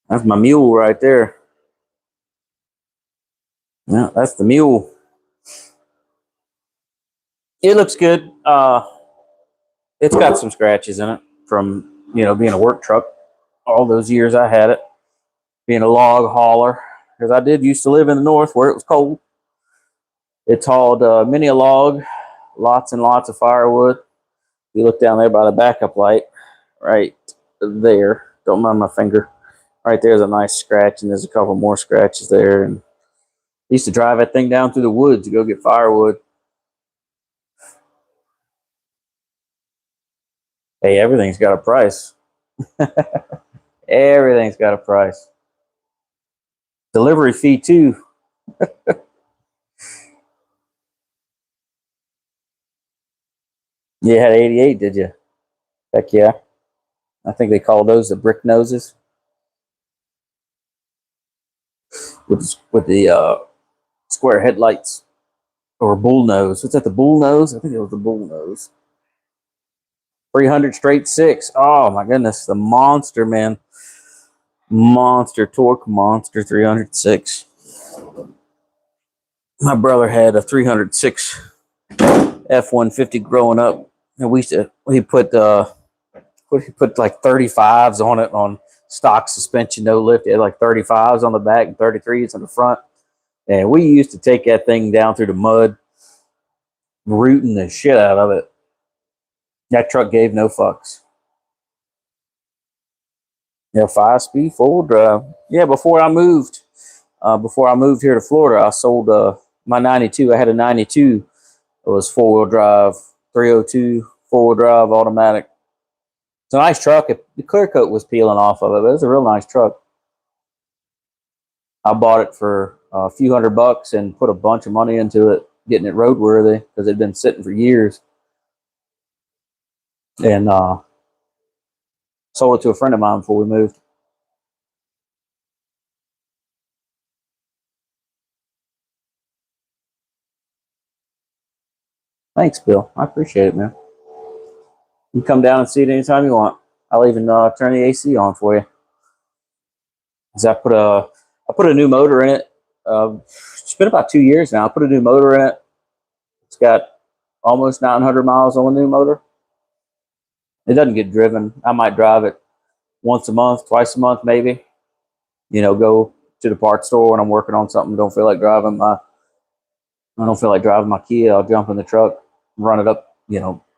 that's my mule right there. Yeah, that's the mule. It looks good. It's got some scratches in it from being a work truck all those years I had it, being a log hauler, because I did used to live in the north where it was cold. It's hauled many a log, lots and lots of firewood. You look down there by the backup light, right there. Don't mind my finger. Right there's a nice scratch, and there's a couple more scratches there. And I used to drive that thing down through the woods to go get firewood. Hey, everything's got a price. Everything's got a price. Delivery fee too. You had 88, did you? Heck yeah. I think they call those the brick noses with the square headlights, or bull nose. What's that? The bull nose? I think it was the bull nose. 300 straight six. Oh my goodness, the monster, man. Monster torque, monster 306. My brother had a 306 F-150 growing up, and he put like 35s on it on stock suspension, no lift. It had like 35s on the back and 33s on the front. And we used to take that thing down through the mud, rooting the shit out of it. That truck gave no fucks. Yeah, 5-speed, 4-wheel drive. Yeah, before I moved here to Florida, I sold my 92. I had a 92. It was 4-wheel drive, 302, 4-wheel drive, automatic. It's a nice truck. The clear coat was peeling off of it, but it was a real nice truck. I bought it for a few $100 and put a bunch of money into it, getting it roadworthy because it had been sitting for years. And sold it to a friend of mine before we moved. Thanks, Bill. I appreciate it, man. You come down and see it anytime you want. I'll even turn the AC on for you. Cause I put a new motor in it. It's been about 2 years now. I put a new motor in it. It's got almost 900 miles on the new motor. It doesn't get driven. I might drive it once a month, twice a month, maybe. Go to the parts store when I'm working on something. Don't feel like driving my I don't feel like driving my Kia. I'll jump in the truck, run it up,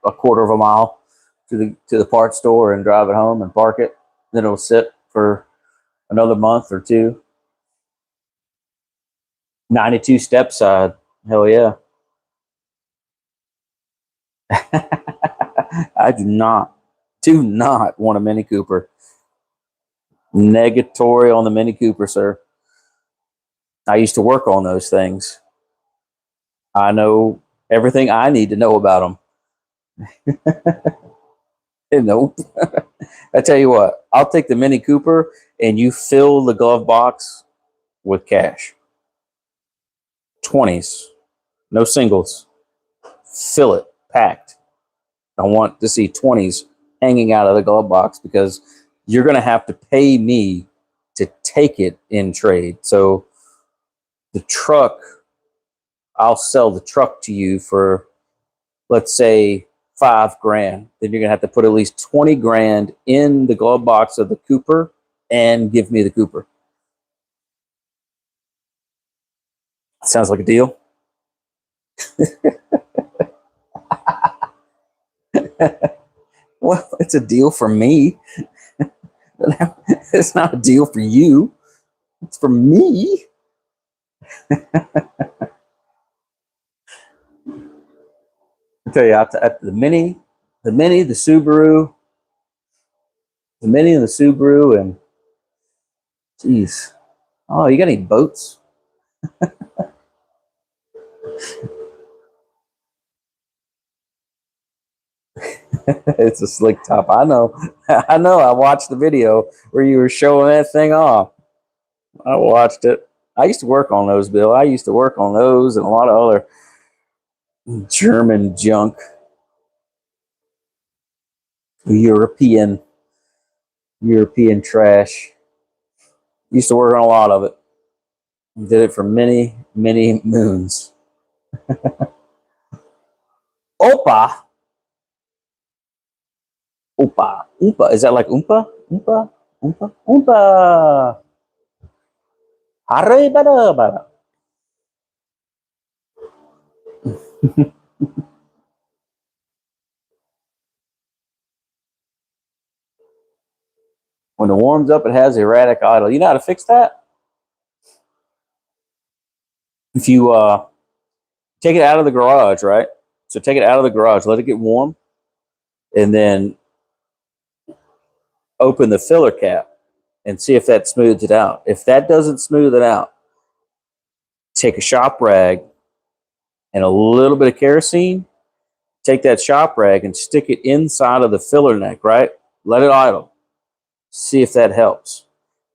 a quarter of a mile to the parts store and drive it home and park it. Then it'll sit for another month or two. 92 step side. Hell yeah. I do not want a Mini Cooper. Negatory on the Mini Cooper, sir. I used to work on those things. I know everything I need to know about them. Nope. I tell you what, I'll take the Mini Cooper and you fill the glove box with cash. 20s, no singles. Fill it, packed. I want to see 20s hanging out of the glove box because you're going to have to pay me to take it in trade. So the truck, I'll sell the truck to you for, let's say, $5,000. Then you're going to have to put at least 20 grand in the glove box of the Cooper and give me the Cooper. Sounds like a deal. Well, it's a deal for me. It's not a deal for you. It's for me. I tell you, the Mini, the Subaru, the Mini and the Subaru, and geez, oh, you got any boats? It's a slick top. I know. I know. I watched the video where you were showing that thing off. I watched it. I used to work on those, Bill. I used to work on those and a lot of other German junk, European trash. Used to work on a lot of it. Did it for many, many moons. Opa. Oompa. Oompa. Is that like Oompa? Oompa? Oompa? Oompa. Arriba. When it warms up, it has erratic idle. You know how to fix that? If you take it out of the garage, right? So take it out of the garage, let it get warm, and then open the filler cap and see if that smooths it out. If that doesn't smooth it out, take a shop rag and a little bit of kerosene. Take that shop rag and stick it inside of the filler neck, right? Let it idle. See if that helps.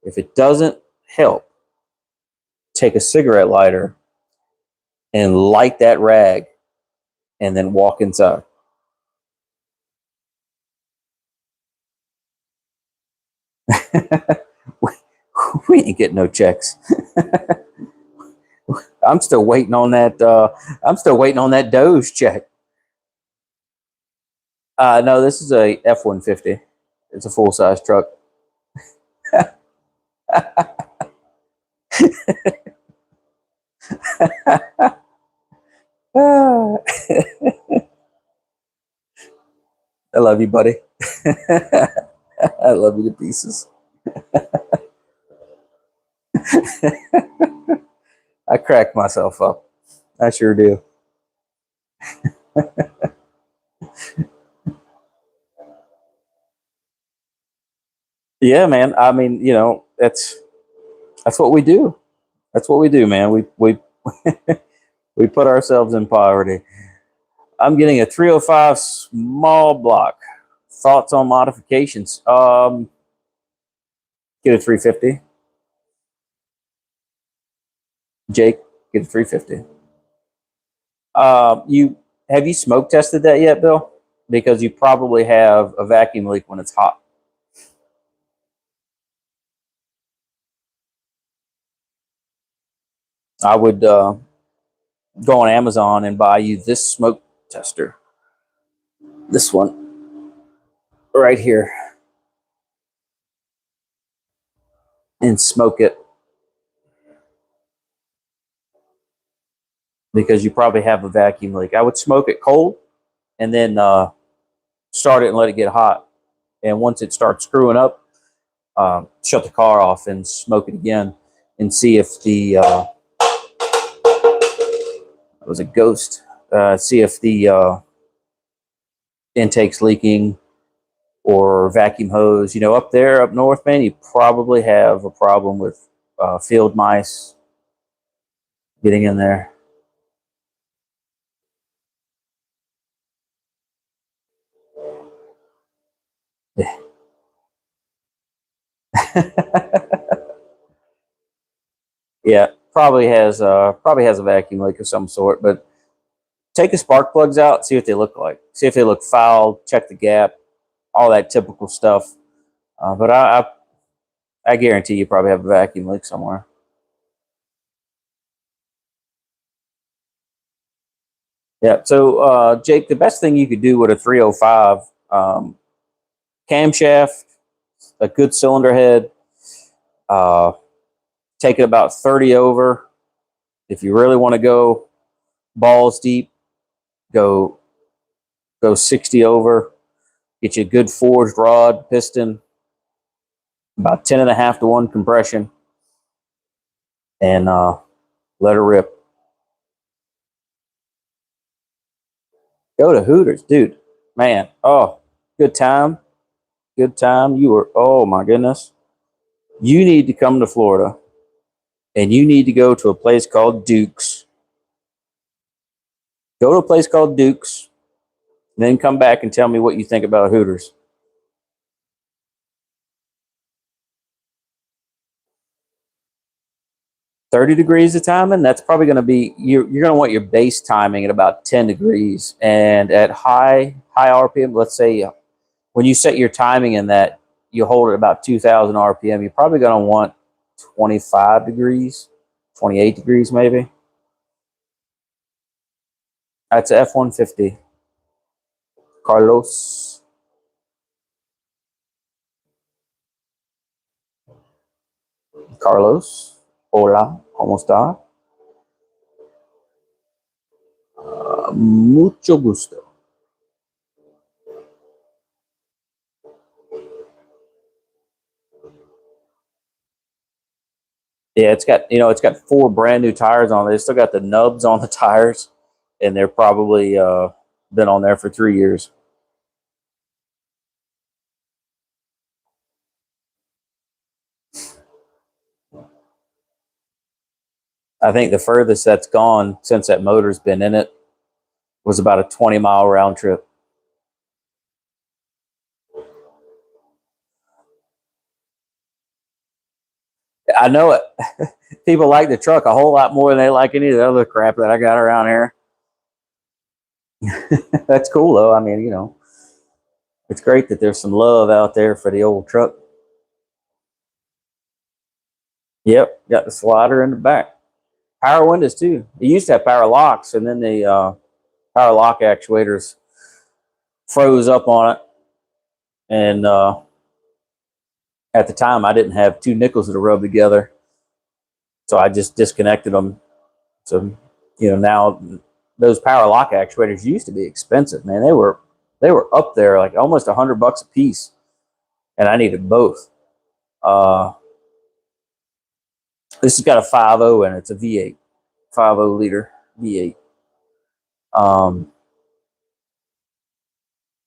If it doesn't help, take a cigarette lighter and light that rag and then walk inside. We ain't getting no checks. I'm still waiting on that. I'm still waiting on that Doge check. No, this is a F-150. It's a full size truck. I love you, buddy. I love you to pieces. I crack myself up. I sure do. Yeah, man. I mean, that's what we do. That's what we do, man. We we put ourselves in poverty. I'm getting a 305 small block. Thoughts on modifications? Get a 350. Jake, get a 350. You have you smoke tested that yet, Bill? Because you probably have a vacuum leak when it's hot. I would go on Amazon and buy you this smoke tester. This one right here, and smoke it. because you probably have a vacuum leak. I would smoke it cold and then start it and let it get hot. And once it starts screwing up, shut the car off and smoke it again and see if the it was a ghost. See if the intake's leaking or vacuum hose. You know, up there, up north, man, you probably have a problem with field mice getting in there. Yeah, probably has a vacuum leak of some sort. But take the spark plugs out, see what they look like. See if they look fouled. Check the gap, all that typical stuff. But I guarantee you probably have a vacuum leak somewhere. Yeah. So Jake, the best thing you could do with a 305 camshaft, a good cylinder head, uh, take it about 30 over. If you really want to go balls deep, go 60 over. Get you a good forged rod piston, about 10.5 to 1 compression, and let her rip. Go to Hooters, dude. Man, oh, good time. Good time. You were, oh my goodness. You need to come to Florida and you need to go to a place called Duke's. Go to a place called Duke's, and then come back and tell me what you think about Hooters. 30 degrees of timing, that's probably going to be, you're going to want your base timing at about 10 degrees. And at high RPM, let's say when you set your timing in that, you hold it about 2,000 RPM, you're probably going to want 25 degrees, 28 degrees maybe. That's a F-150. Carlos. Carlos. Hola, ¿cómo está? Mucho gusto. Yeah, it's got 4 brand new tires on it. It's still got the nubs on the tires, and they're probably been on there for 3 years. I think the furthest that's gone since that motor's been in it was about a 20-mile round trip. I know it. People like the truck a whole lot more than they like any of the other crap that I got around here. That's cool, though. I mean, it's great that there's some love out there for the old truck. Yep, got the slider in the back. Power windows, too. It used to have power locks, and then the power lock actuators froze up on it. And at the time, I didn't have 2 nickels to rub together. So I just disconnected them. So, now those power lock actuators used to be expensive, man. They were up there like almost $100 a piece, and I needed both. This has got a 5.0 and it's a V8, 5.0 liter V8.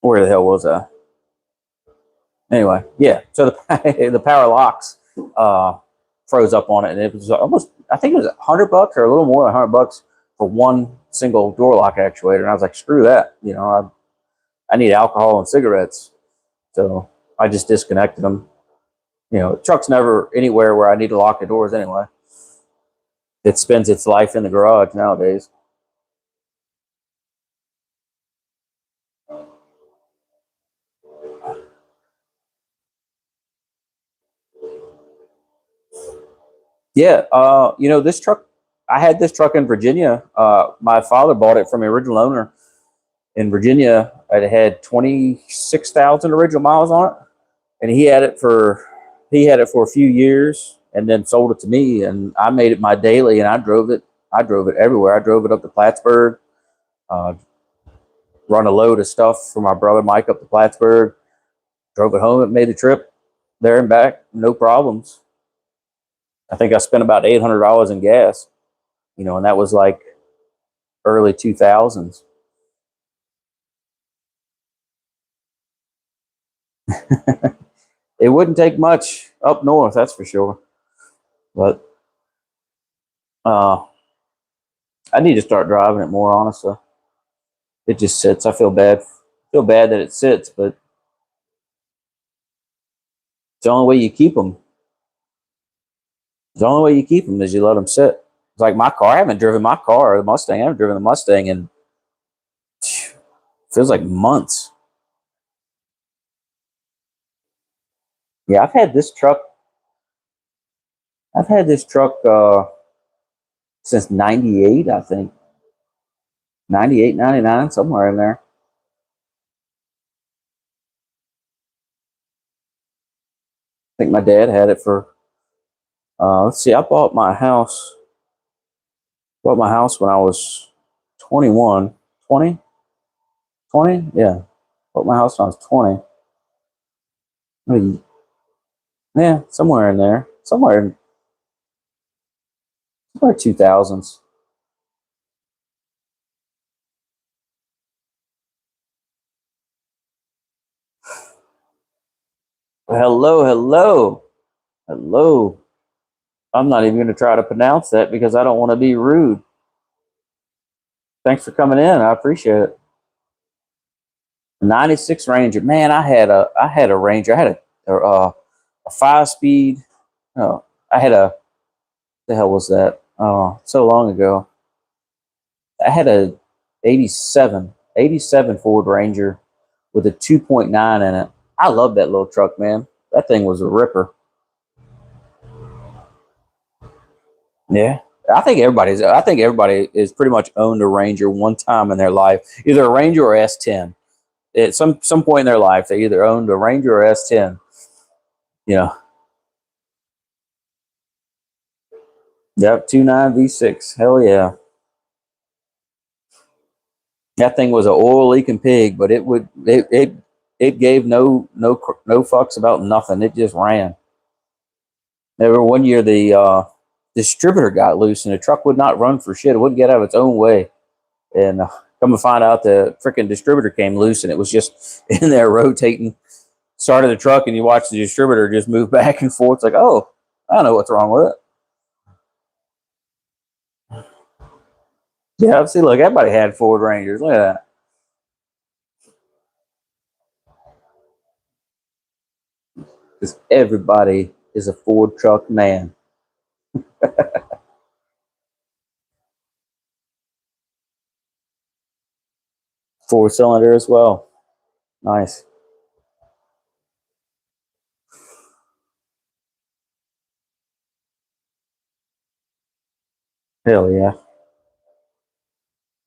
Where the hell was I? Anyway, yeah. So the power locks froze up on it, and it was almost, I think it was $100 or a little more than $100 for one single door lock actuator. And I was like, screw that. I need alcohol and cigarettes. So I just disconnected them. The truck's never anywhere where I need to lock the doors anyway. It spends its life in the garage nowadays. Yeah, this truck, I had this truck in Virginia. My father bought it from the original owner in Virginia. It had 26,000 original miles on it, and he had it for a few years, and then sold it to me, and I made it my daily, and I drove it I drove it everywhere. I drove it up to Plattsburgh, uh, run a load of stuff for my brother Mike up to Plattsburgh, drove it home, and made the trip there and back, no problems. I think I spent about $800 in gas, and that was like early 2000s. It wouldn't take much up north, that's for sure. But I need to start driving it more, honestly. It just sits. I feel bad. Feel bad that it sits, but it's the only way you keep them. The only way you keep them is you let them sit. It's like my car. I haven't driven my car, the Mustang. I haven't driven the Mustang in feels like months. Yeah, I've had this truck. I've had this truck since '98, I think. '98, '99, somewhere in there. I think my dad had it for. Let's see. I bought my house. Bought my house when I was 21. 20? 20? Yeah. Bought my house when I was 20. Yeah, somewhere in there. Somewhere 2000s. Hello, hello, hello. I'm not even going to try to pronounce that because I don't want to be rude. Thanks for coming in. I appreciate it. 96 Ranger. Man, I had a Ranger. I had a 5-speed. Oh, I had a the hell was that? Oh, so long ago. I had a 87 Ford Ranger with a 2.9 in it. I love that little truck, man. That thing was a ripper. Yeah. I think everybody is pretty much owned a Ranger one time in their life, either a Ranger or S10. At some point in their life, they either owned a Ranger or S10. You know, yep, 2.9 V6. Hell yeah, that thing was an oil leaking pig, but it gave no fucks about nothing. It just ran. There were one year the distributor got loose and the truck would not run for shit. It wouldn't get out of its own way. And come to find out, the freaking distributor came loose and it was just in there rotating. Started the truck and you watch the distributor just move back and forth. It's like, oh, I don't know what's wrong with it. Yeah, see, look, everybody had Ford Rangers. Look at that. Because everybody is a Ford truck man. 4-cylinder as well. Nice. Hell yeah.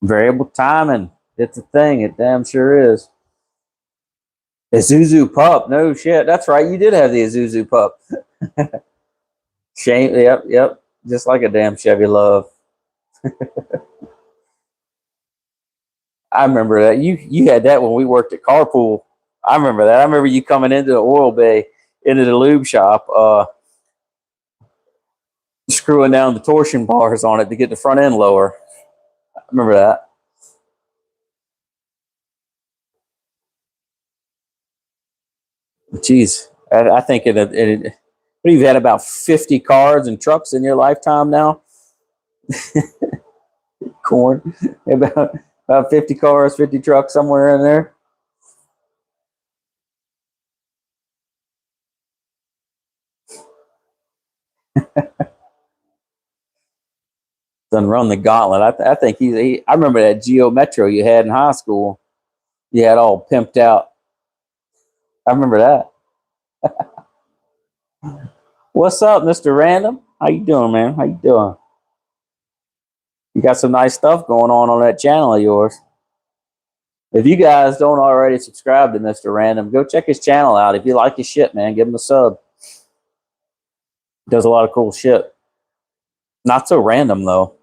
Variable timing. It's a thing. It damn sure is. Isuzu pup. No shit. That's right. You did have the Isuzu pup. Shame. Yep. Yep. Just like a damn Chevy Love. I remember that. You had that when we worked at Carpool. I remember that. I remember you coming into the oil bay, into the lube shop, screwing down the torsion bars on it to get the front end lower. I remember that. Jeez, I think you've had about 50 cars and trucks in your lifetime now. Corn, about 50 cars, 50 trucks somewhere in there. Done run the gauntlet. I think I remember that Geo Metro you had in high school. You had all pimped out. I remember that. What's up, Mr. Random? How you doing, man? How you doing? You got some nice stuff going on that channel of yours. If you guys don't already subscribe to Mr. Random, go check his channel out. If you like his shit, man, give him a sub. He does a lot of cool shit. Not so random though.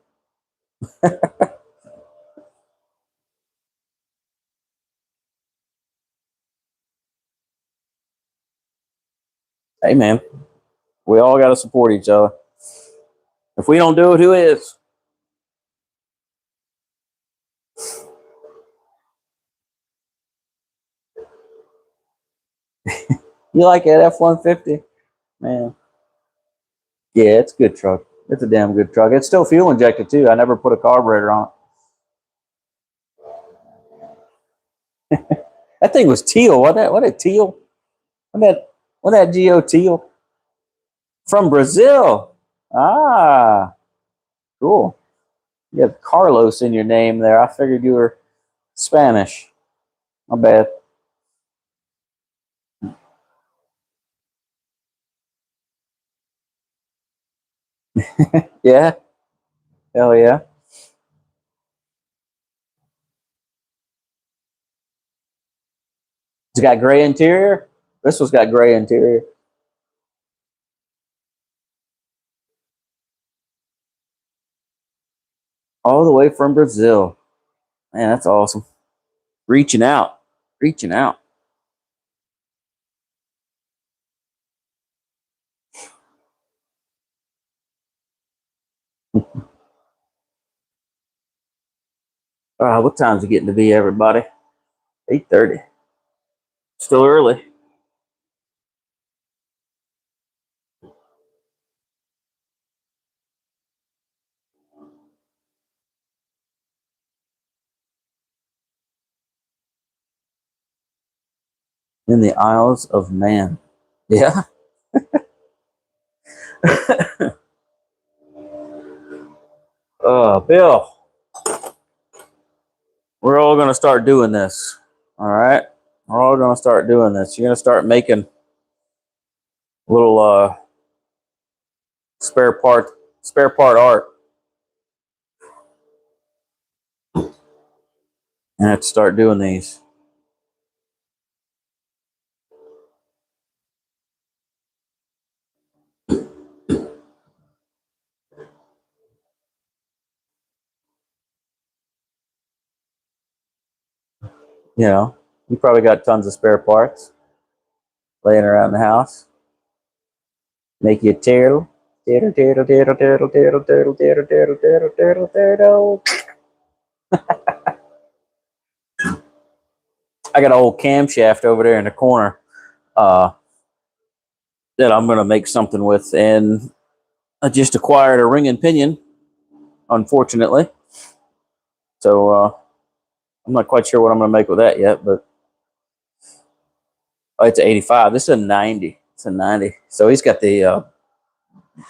Hey, man, we all got to support each other. If we don't do it, who is? You like that F-150? Man, yeah, it's a good truck. It's a damn good truck. It's still fuel injected, too. I never put a carburetor on it. That thing was teal. What a teal? What that Geo teal? From Brazil. Ah, cool. You have Carlos in your name there. I figured you were Spanish. My bad. Yeah. Hell yeah. It's got gray interior. This one's got gray interior. All the way from Brazil. Man, that's awesome. Reaching out. Reaching out. What time's it getting to be, everybody? 8:30. Still early. In the Isles of Man. Yeah. Bill, we're all going to start doing this. All right. We're all going to start doing this. You're going to start making little spare part spare part art. And have to start doing these. You know, you probably got tons of spare parts laying around the house. Make you a turtle. Turtle, turtle, turtle, turtle, turtle, turtle, turtle, turtle, turtle, turtle, turtle. I got an old camshaft over there in the corner uh, that I'm going to make something with. And I just acquired a ring and pinion, unfortunately. So I'm not quite sure what I'm going to make with that yet, but it's an 85. This is a 90. It's a 90. So he's got the,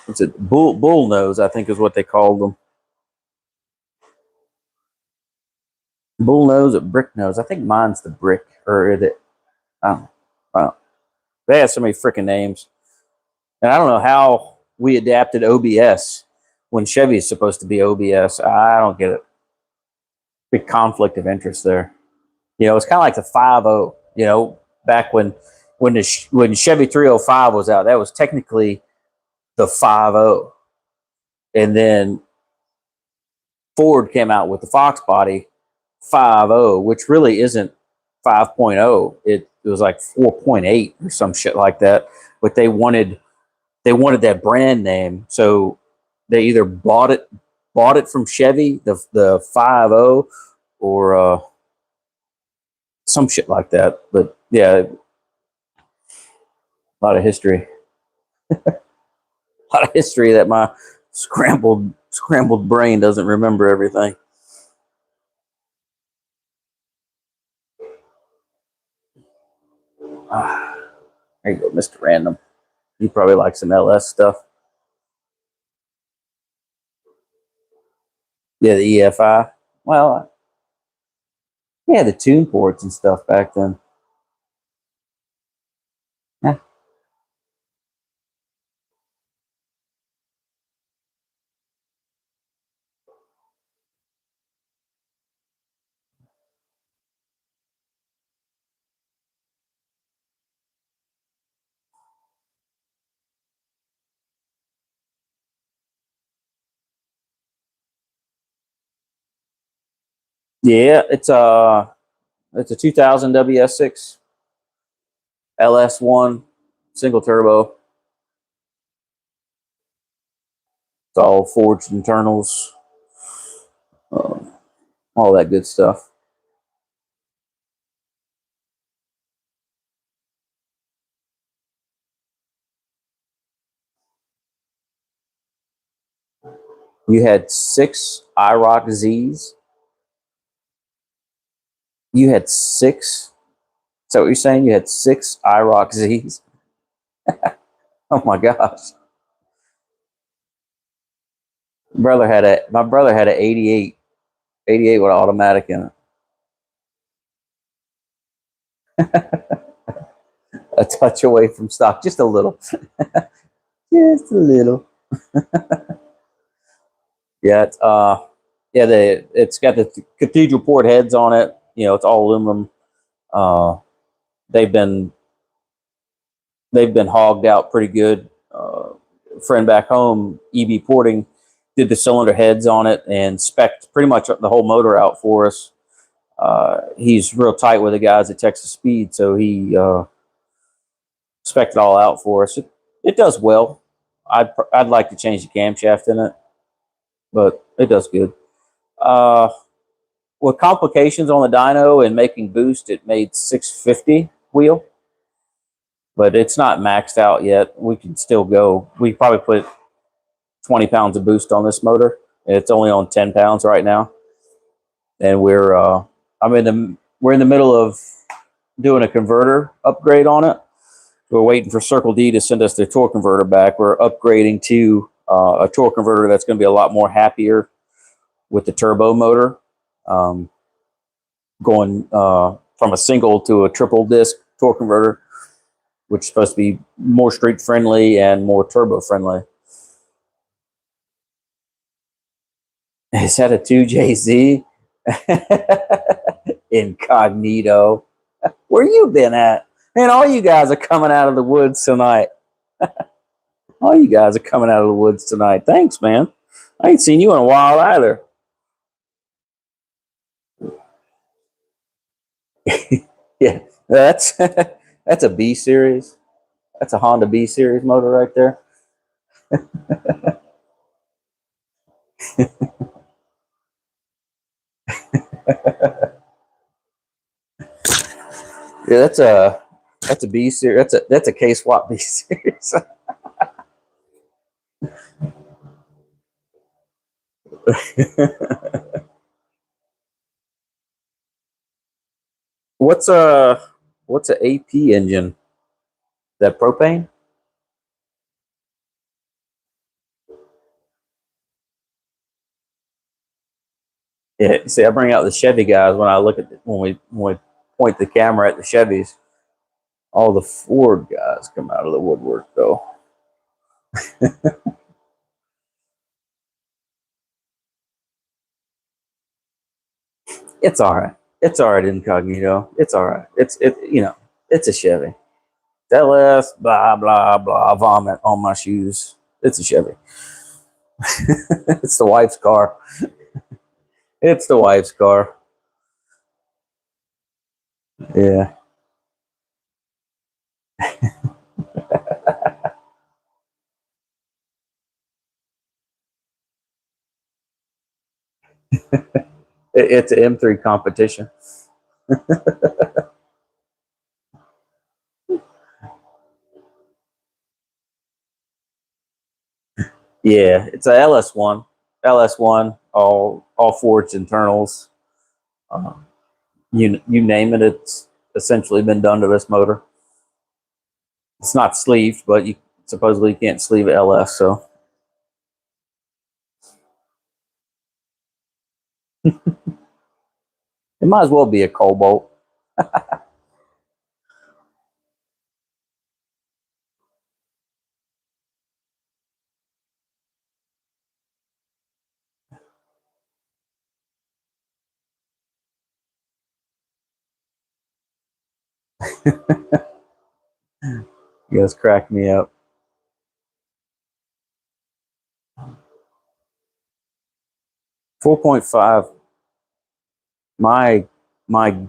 what's it, bull nose, I think is what they called them. Bull nose or brick nose. I think mine's the brick, or is it? I don't know. I don't know. They have so many freaking names. And I don't know how we adapted OBS when Chevy is supposed to be OBS. I don't get it. Big conflict of interest there. You know, it's kind of like the 5.0. You know, back when Chevy 305 was out, that was technically the 5.0, and then Ford came out with the Fox body 5.0, which really isn't 5.0. It was like 4.8 or some shit like that. But they wanted that brand name, so they either bought it from Chevy, the 5.0, or some shit like that. But yeah, a lot of history, a lot of history that my scrambled brain doesn't remember everything. Ah, there you go, Mr. Random. You probably like some LS stuff. Yeah, the EFI. Well, yeah, the tune ports and stuff back then. Yeah. Yeah, it's a 2000 WS6 LS1 single turbo. It's all forged internals, um, all that good stuff. You had 6 IROC Zs. You had 6. Is that what you're saying? You had 6 IROC Zs. Oh my gosh! My brother had an 88 with automatic in it. A touch away from stock, just a little, just a little. Yeah, it's got the cathedral port heads on it. You know, it's all aluminum. Uh, they've been they've been hogged out pretty good. Friend back home, EB Porting, did the cylinder heads on it and spec'd pretty much the whole motor out for us. He's real tight with the guys at Texas Speed, so he spec'd it all out for us. It does well. I'd like to change the camshaft in it, but it does good. Uh, with complications on the dyno and making boost, it made 650 wheel, but it's not maxed out yet. We can still go. We probably put 20 pounds of boost on this motor. It's only on 10 pounds right now, and we're in the middle of doing a converter upgrade on it. We're waiting for Circle D to send us their torque converter back. We're upgrading to a torque converter that's going to be a lot more happier with the turbo motor, going from a single to a triple disc torque converter, which is supposed to be more street friendly and more turbo friendly. Is that a 2JZ? Incognito. Where you been at? Man, all you guys are coming out of the woods tonight. All you guys are coming out of the woods tonight. Thanks, man. I ain't seen you in a while either. Yeah, that's that's a B series. That's a Honda B series motor right there. Yeah, that's a B series. That's a K swap B series. what's a what's a AP engine? That propane? Yeah. See, I bring out the Chevy guys when I look at when we point the camera at the Chevys. All the Ford guys come out of the woodwork though. It's all right. It's all right, incognito. It's all right. It's a Chevy. LS, blah blah blah, vomit on my shoes. It's a Chevy. It's the wife's car. It's the wife's car. Yeah. It's an M3 competition. Yeah, it's a LS1. LS1, all forged internals. Uh, you name it, it's essentially been done to this motor. It's not sleeved, but you supposedly can't sleeve LS, so it might as well be a Cobalt. You guys crack me up. 4.5. My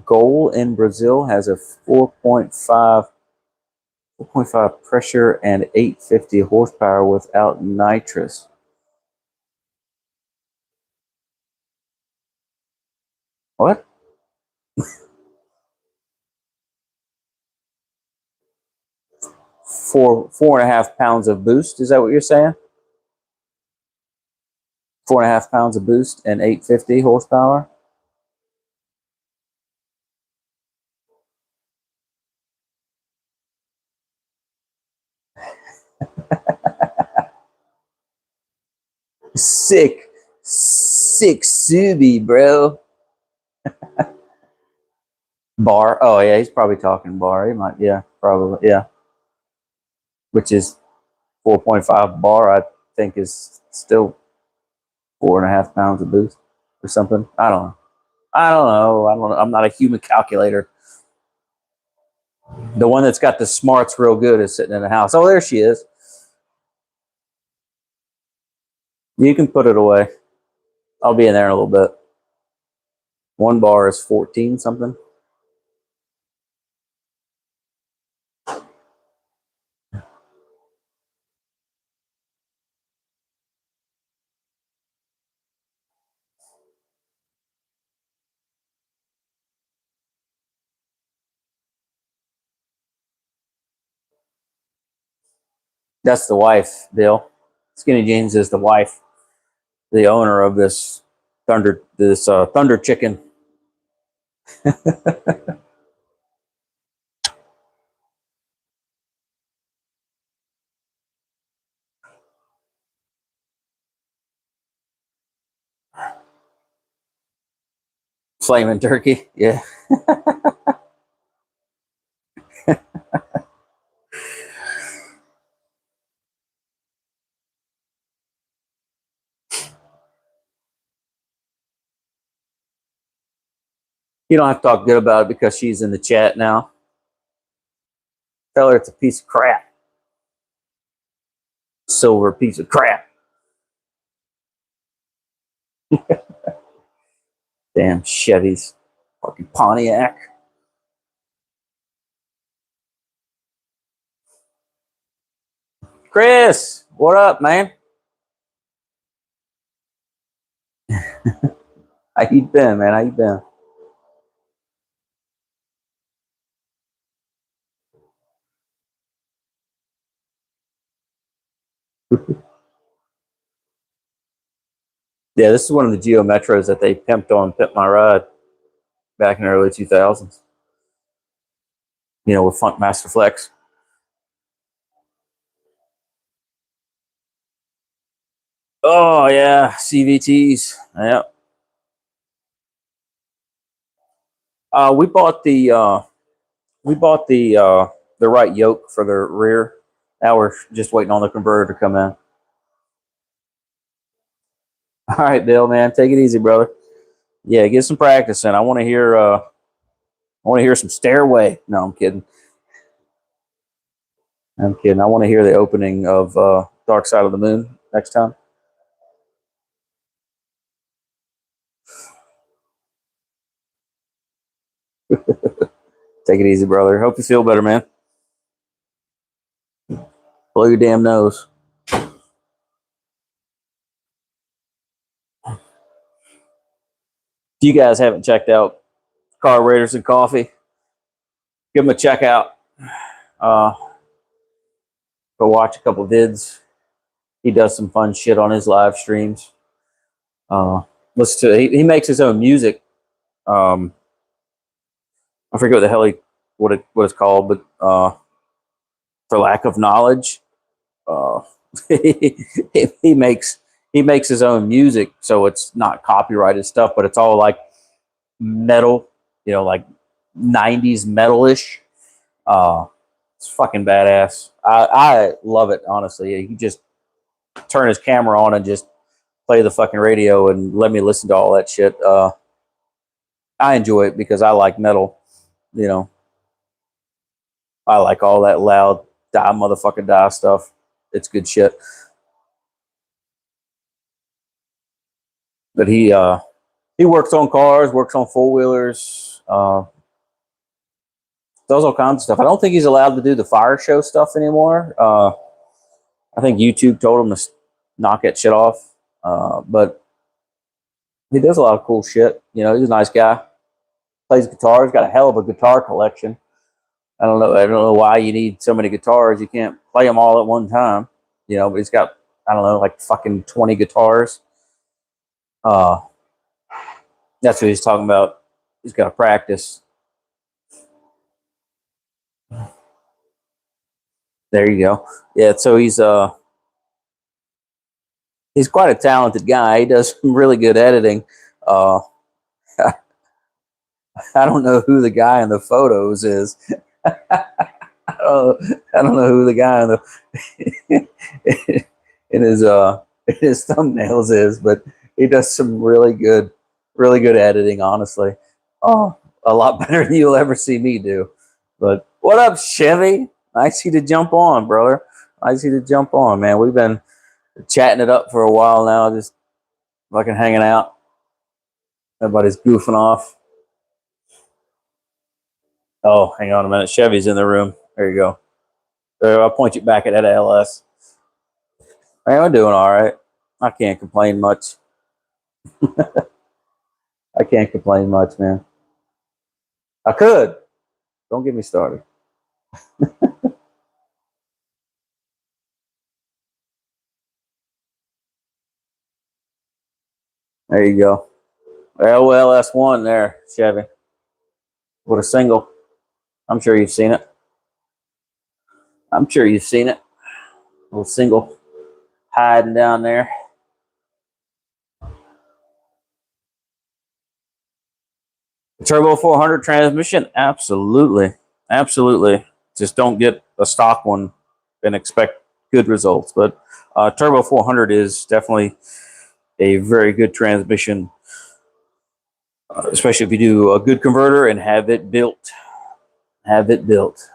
goal in Brazil has a 4.5 pressure and 850 horsepower without nitrous. What? 4.5 pounds of boost? Is that what you're saying? 4.5 pounds of boost and 850 horsepower. Sick, sick Subi, bro. Bar. Oh yeah, he's probably talking bar. He might. Yeah, probably. Yeah, which is 4.5 bar. I think is still 4.5 pounds of boost or something. I don't know. I don't know. I don't know. I'm not a human calculator. The one that's got the smarts real good is sitting in the house. Oh, there she is. You can put it away. I'll be in there in a little bit. 1 bar is 14 something. That's the wife, Bill. Skinny Jeans is the wife, the owner of this thunder chicken. Flaming turkey. Yeah. You don't have to talk good about it because she's in the chat now. Tell her it's a piece of crap. Silver piece of crap. Damn Chevys. Fucking Pontiac. Chris, what up, man? How you been, man? How you been? Yeah, this is one of the Geo Metros that they pimped on Pimp My Ride back in the early 2000s. You know, with Funk Master Flex. Oh yeah, CVTs. Yeah. We bought the right yoke for the rear. Now we're just waiting on the converter to come in. All right, Bill, man, take it easy, brother. Yeah, get some practice in. I want to hear. I want to hear some Stairway. No, I'm kidding. I'm kidding. I want to hear the opening of Dark Side of the Moon next time. Take it easy, brother. Hope you feel better, man. Blow your damn nose. If you guys haven't checked out Carburetors and Coffee, give him a check out. Uh, Go watch a couple vids. He does some fun shit on his live streams. Listen to he makes his own music. I forget what the hell what it's called, but for lack of knowledge, uh, he makes his own music, so it's not copyrighted stuff, but it's all like metal, like 90s metalish. It's fucking badass. I love it, honestly. He just turn his camera on and just play the fucking radio and let me listen to all that shit. I enjoy it because I like metal. You know, I like all that loud die motherfucker die stuff. It's good shit. But He works on cars, works on four-wheelers, does all kinds of stuff. I don't think he's allowed to do the fire show stuff anymore. I think YouTube told him to knock that shit off. But he does a lot of cool shit. You know, he's a nice guy. Plays guitar. He's got a hell of a guitar collection. I don't know. I don't know why you need so many guitars. You can't play them all at one time. You know, but he's got, I don't know, like fucking 20 guitars. Uh, that's what he's talking about. He's got to practice. There you go. Yeah. So he's quite a talented guy. He does some really good editing. Uh, I don't know who the guy in the photos is. I don't know who the guy in the in his thumbnails is, but he does some really good editing. Honestly, oh, a lot better than you'll ever see me do. But what up, Chevy? Nice of you to jump on, brother. Nice of you to jump on, man. We've been chatting it up for a while now, just fucking hanging out. Everybody's goofing off. Oh, hang on a minute. Chevy's in the room. There you go. So I'll point you back at that LS. Man, I'm doing all right. I can't complain much. I can't complain much, man. I could. Don't get me started. There you go. LS1 there, Chevy. With a single. I'm sure you've seen it. I'm sure you've seen it. A little single hiding down there. Turbo 400 transmission? Absolutely. Absolutely. Just don't get a stock one and expect good results. But Turbo 400 is definitely a very good transmission, especially if you do a good converter and have it built. Have it built.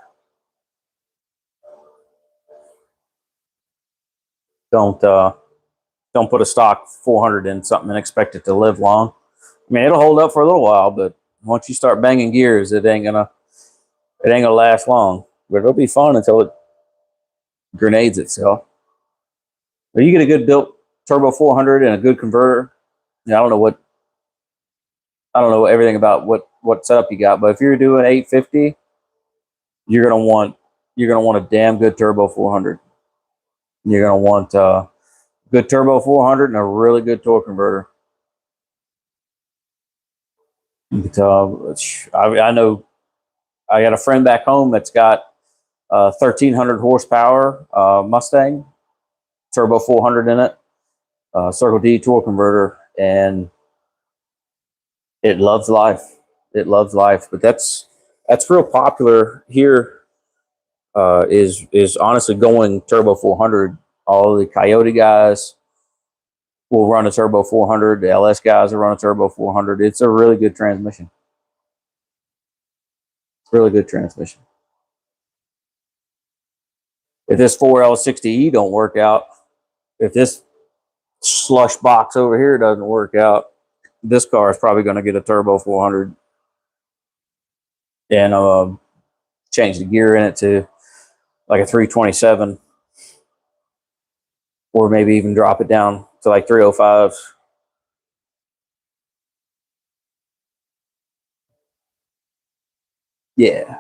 Don't put a stock 400 in something and expect it to live long. I mean, it'll hold up for a little while, but once you start banging gears, it ain't gonna last long. But it'll be fun until it grenades itself. But you get a good built turbo 400 and a good converter. I don't know everything about what setup you got, but if you're doing 850, you're gonna want a damn good turbo 400. You're gonna want good turbo 400 and a really good torque converter. But, I know I got a friend back home that's got 1300 horsepower Mustang turbo 400 in it, Circle D torque converter, and it loves life. It loves life. But that's real popular here. Is honestly going turbo 400. All the Coyote guys will run a turbo 400. The LS guys will run a turbo 400. It's a really good transmission. It's a really good transmission. If this 4L60E don't work out, if this slush box over here doesn't work out, this car is probably going to get a turbo 400 and change the gear in it to like a 327, or maybe even drop it down to like 305s. Yeah.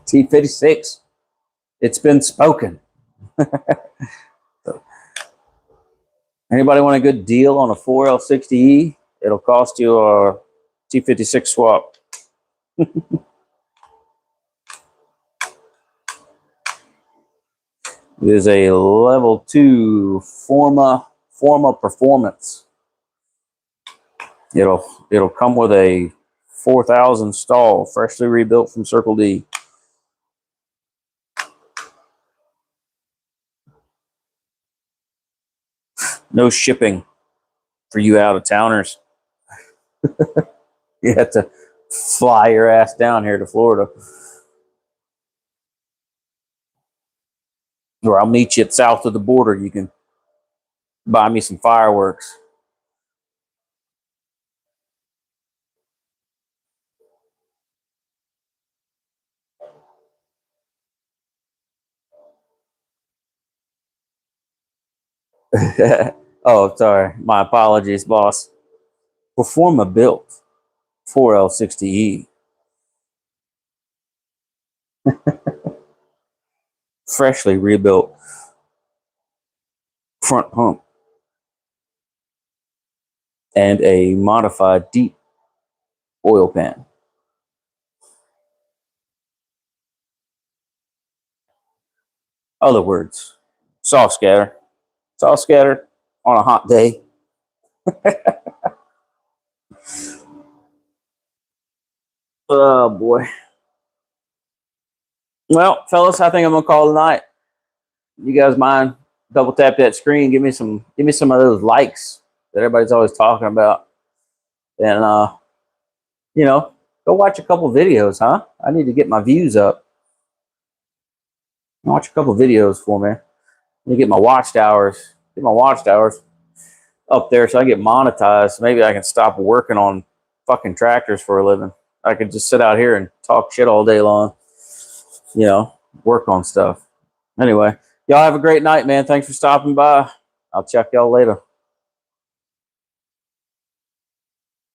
T56. It's been spoken. So, anybody want a good deal on a 4L60E? It'll cost you a T56 swap. It is a level 2 Forma Performance. It'll come with a 4000 stall, freshly rebuilt from Circle D. No shipping for you out of towners. You have to fly your ass down here to Florida, or I'll meet you at south of the border. You can Buy me some fireworks. Oh, sorry. My apologies, boss. Perform a build 4L60E. Freshly rebuilt front pump and a modified deep oil pan. Other words, soft scatter. Soft scatter on a hot day. Oh boy. Well, fellas, I think I'm gonna call it a night. You guys mind double tap that screen? Give me some of those likes that everybody's always talking about, and you know, go watch a couple videos, huh? I need to get my views up. Watch a couple videos for me. Let me get my watch hours. Get my watch hours up there so I get monetized. Maybe I can stop working on fucking tractors for a living. I could just sit out here and talk shit all day long. You know, work on stuff. Anyway, y'all have a great night, man. Thanks for stopping by. I'll check y'all later.